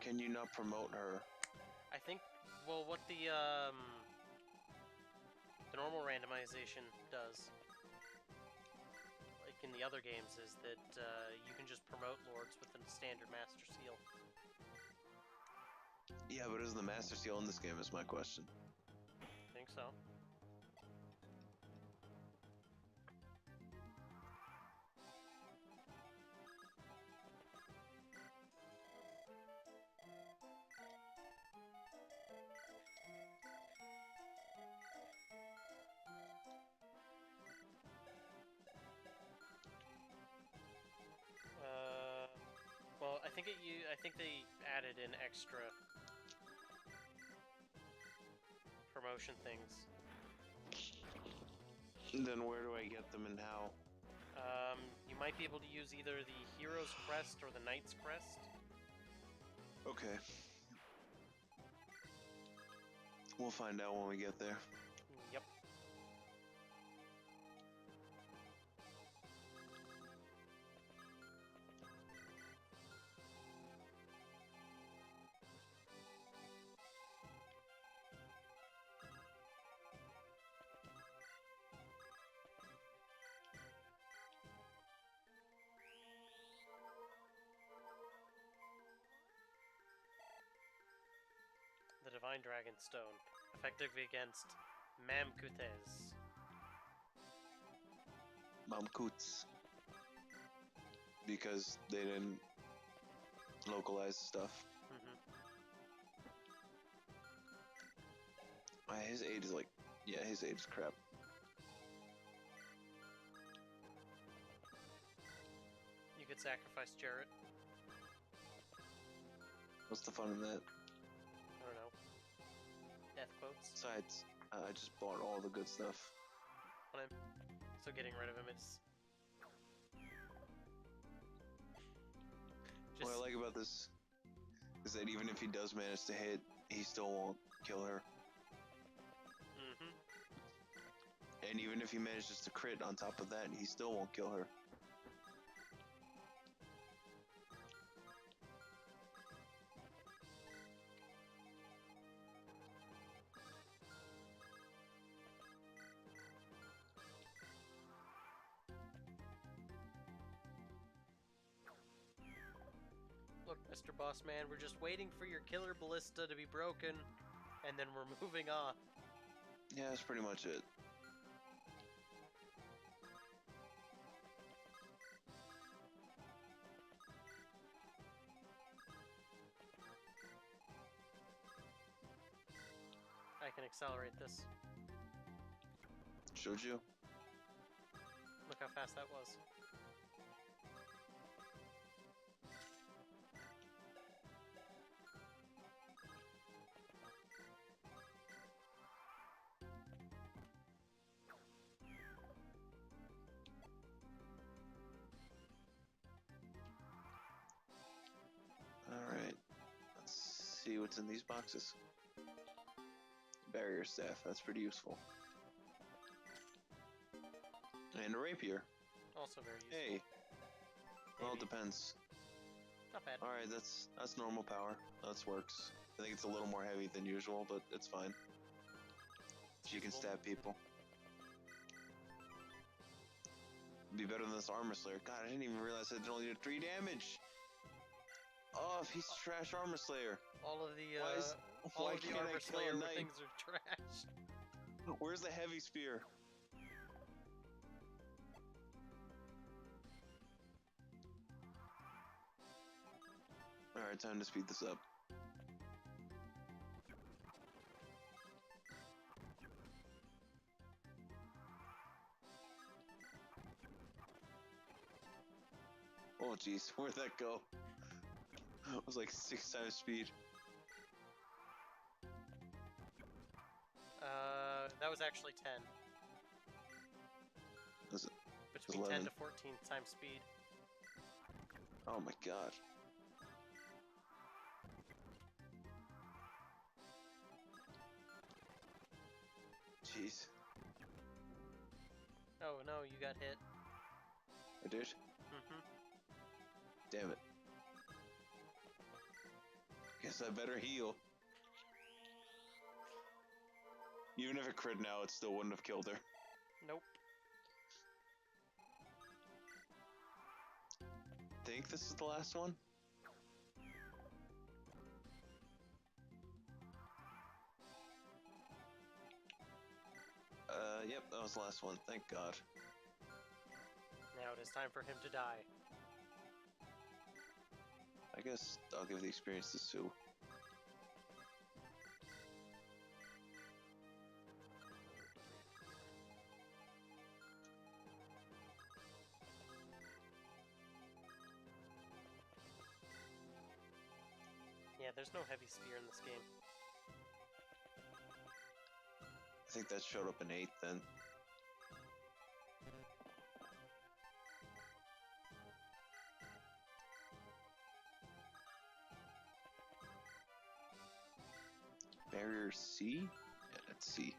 can you not promote her? I think, well, what the normal randomization does, like in the other games, is that you can just promote lords with a standard Master Seal. Yeah, but is the Master Seal in this game is my question. I think so. Well, I think I think they added in extra promotion things. Then where do I get them and how? You might be able to use either the Hero's Crest or the Knight's Crest. Okay. We'll find out when we get there. Yep. The Divine Dragon Stone, effective against Mamkutes. Mamkuts. Because they didn't localize stuff. His aid is like, yeah, his aid is crap. You could sacrifice Jarrett. What's the fun in that? I don't know. Death quotes. Besides, I just bought all the good stuff. On him. So getting rid of him is... What I like about this is that even if he does manage to hit, he still won't kill her. And even if he manages to crit on top of that, he still won't kill her. Look, Mr. Boss Man, we're just waiting for your killer ballista to be broken, and then we're moving on. Yeah, that's pretty much it. I can accelerate this. Showed you? Look how fast that was. Alright. Let's see what's in these boxes. Barrier staff, that's pretty useful. And a rapier. Also very useful. Hey. Well, it Maybe. depends. Not bad. Alright, that's normal power. That works. I think it's a little more heavy than usual, but it's fine. You can stab people. Be better than this armor slayer. God, I didn't even realize it only did 3 damage. Oh, piece of trash armor slayer. All of the Why of the can't I armor kill a slayer knight? things are trash. Where's the heavy spear? Alright, time to speed this up. Oh jeez, where'd that go? It was like 6 times speed. That was actually 10. Was it? Between 10 11. to 14 times speed. Oh my god. Jeez. Oh no, you got hit. I did? Damn it. guess I better heal. Even if it crit now, it still wouldn't have killed her. Nope. Think this is the last one? Yep, that was the last one. Thank God. Now it is time for him to die. I guess I'll give the experience to Sue. Yeah, there's no heavy spear in this game. I think that showed up in 8th then. Barrier C? Yeah, that's C.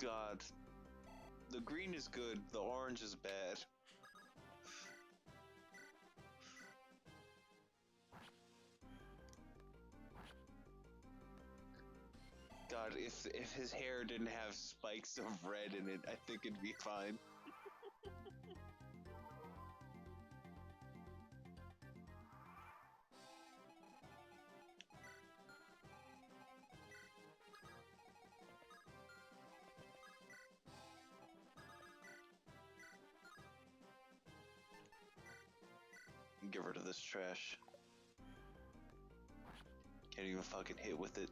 God. The green is good, the orange is bad. God, if his hair didn't have spikes of red in it, I think it'd be fine. Get rid of this trash. Can't even fucking hit with it.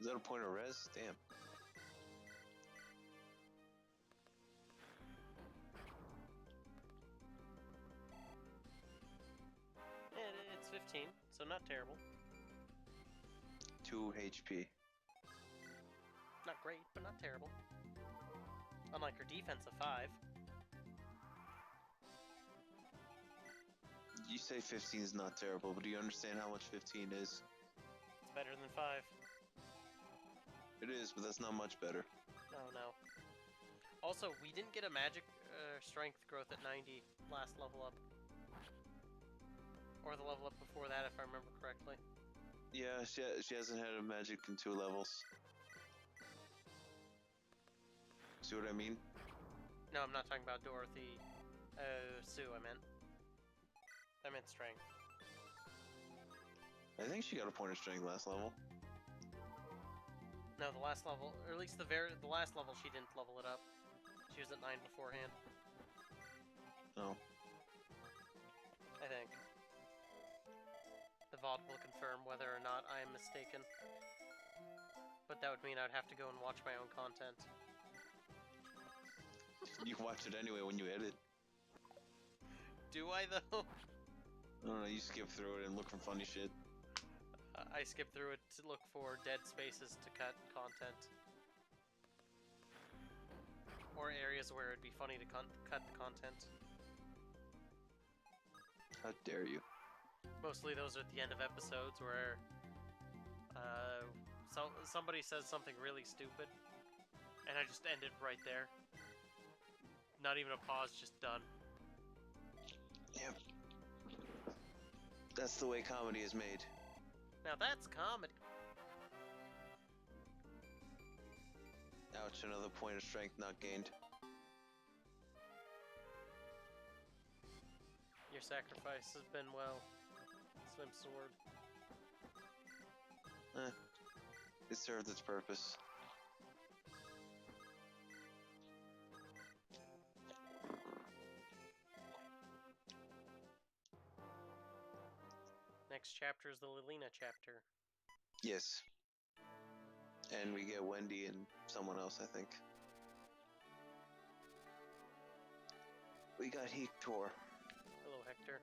Is that a point of res? Damn. It's 15, so not terrible. 2 HP. Not great, but not terrible. Unlike her defense of 5. You say 15 is not terrible, but do you understand how much 15 is? It's better than 5. It is, but that's not much better. Oh no. Also, we didn't get a magic strength growth at 90 last level up. Or the level up before that, if I remember correctly. Yeah, she hasn't had a magic in 2 levels. See what I mean? No, I'm not talking about Dorothy. Sue, I meant. I meant strength. I think she got a point of strength last level. No, the last level, or at least the last level, she didn't level it up. She was at 9 beforehand. Oh. I think. The VOD will confirm whether or not I am mistaken. But that would mean I'd have to go and watch my own content. You watch it anyway when you edit. Do I, though? I don't know, you skip through it and look for funny shit. I skip through it to look for dead spaces to cut content. Or areas where it'd be funny to cut the content. How dare you? Mostly those are at the end of episodes where somebody says something really stupid, and I just end it right there. Not even a pause, just done. Yep. That's the way comedy is made. Now that's comedy. Ouch, another point of strength not gained. Your sacrifice has been well. Slim sword. It served its purpose. Next chapter is the Lilina chapter. Yes. And we get Wendy and someone else, I think. We got Hector. Hello, Hector.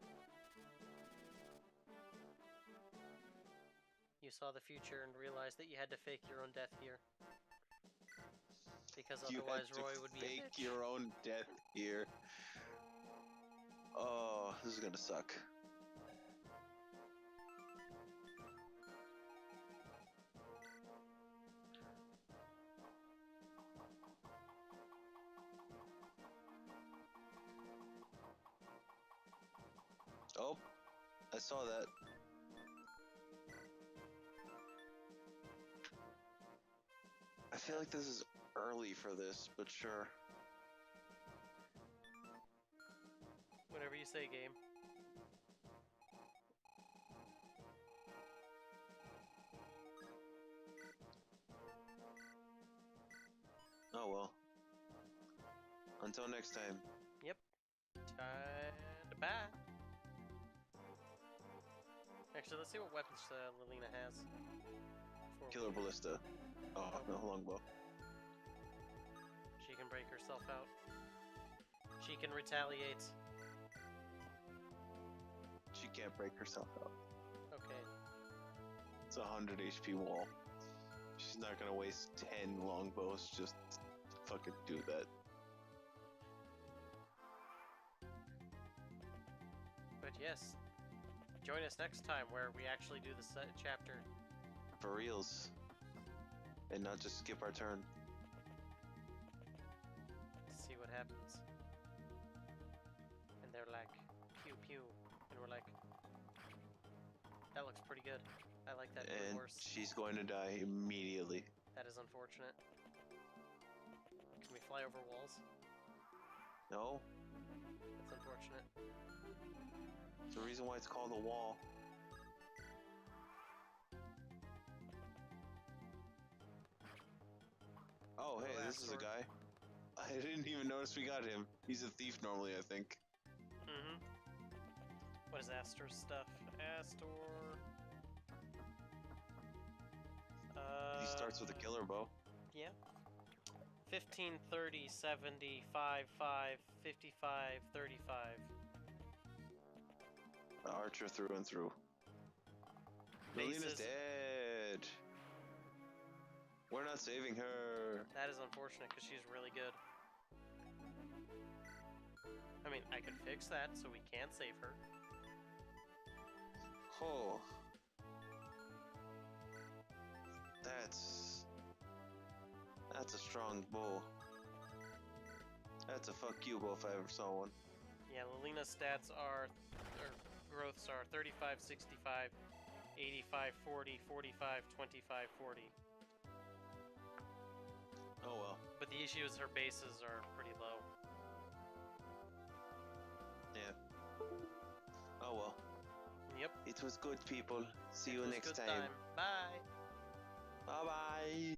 You saw the future and realized that you had to fake your own death here. Because otherwise Roy would be a fake bitch. your own death here. Oh, this is gonna suck. Oh, I saw that. I feel like this is early for this, but sure. Whatever you say, game. Oh well. Until next time. Yep. Time to bat. Actually, let's see what weapons Lilina has. Killer Ballista. Oh, no, longbow. She can break herself out. She can retaliate. She can't break herself out. Okay. It's a 100 HP wall. She's not gonna waste 10 longbows just to fucking do that. But yes, join us next time where we actually do the chapter. For reals. And not just skip our turn. To see what happens. And they're like, pew pew. And we're like, that looks pretty good. I like that And horse. she's going to die immediately. That is unfortunate. Can we fly over walls? No? That's unfortunate. It's the reason why it's called a wall. Oh, hey, this is a guy. I didn't even notice we got him. He's a thief normally, I think. Mm-hmm. What is Astor's stuff? Astor... He starts with a killer bow. Yeah. 15, 30, 70, 5, 5, 55, 35. The archer through and through. Melina's dead. We're not saving her. That is unfortunate because she's really good. I mean, I could fix that so we can't save her. Oh. That's a strong bow. That's a fuck you bow if I ever saw one. Yeah, Lilina's stats are, or growths are 35, 65, 85, 40, 45, 25, 40. Oh well. But the issue is her bases are pretty low. Yeah. Oh well. Yep. It was good, people. See you next time. Bye. Bye bye.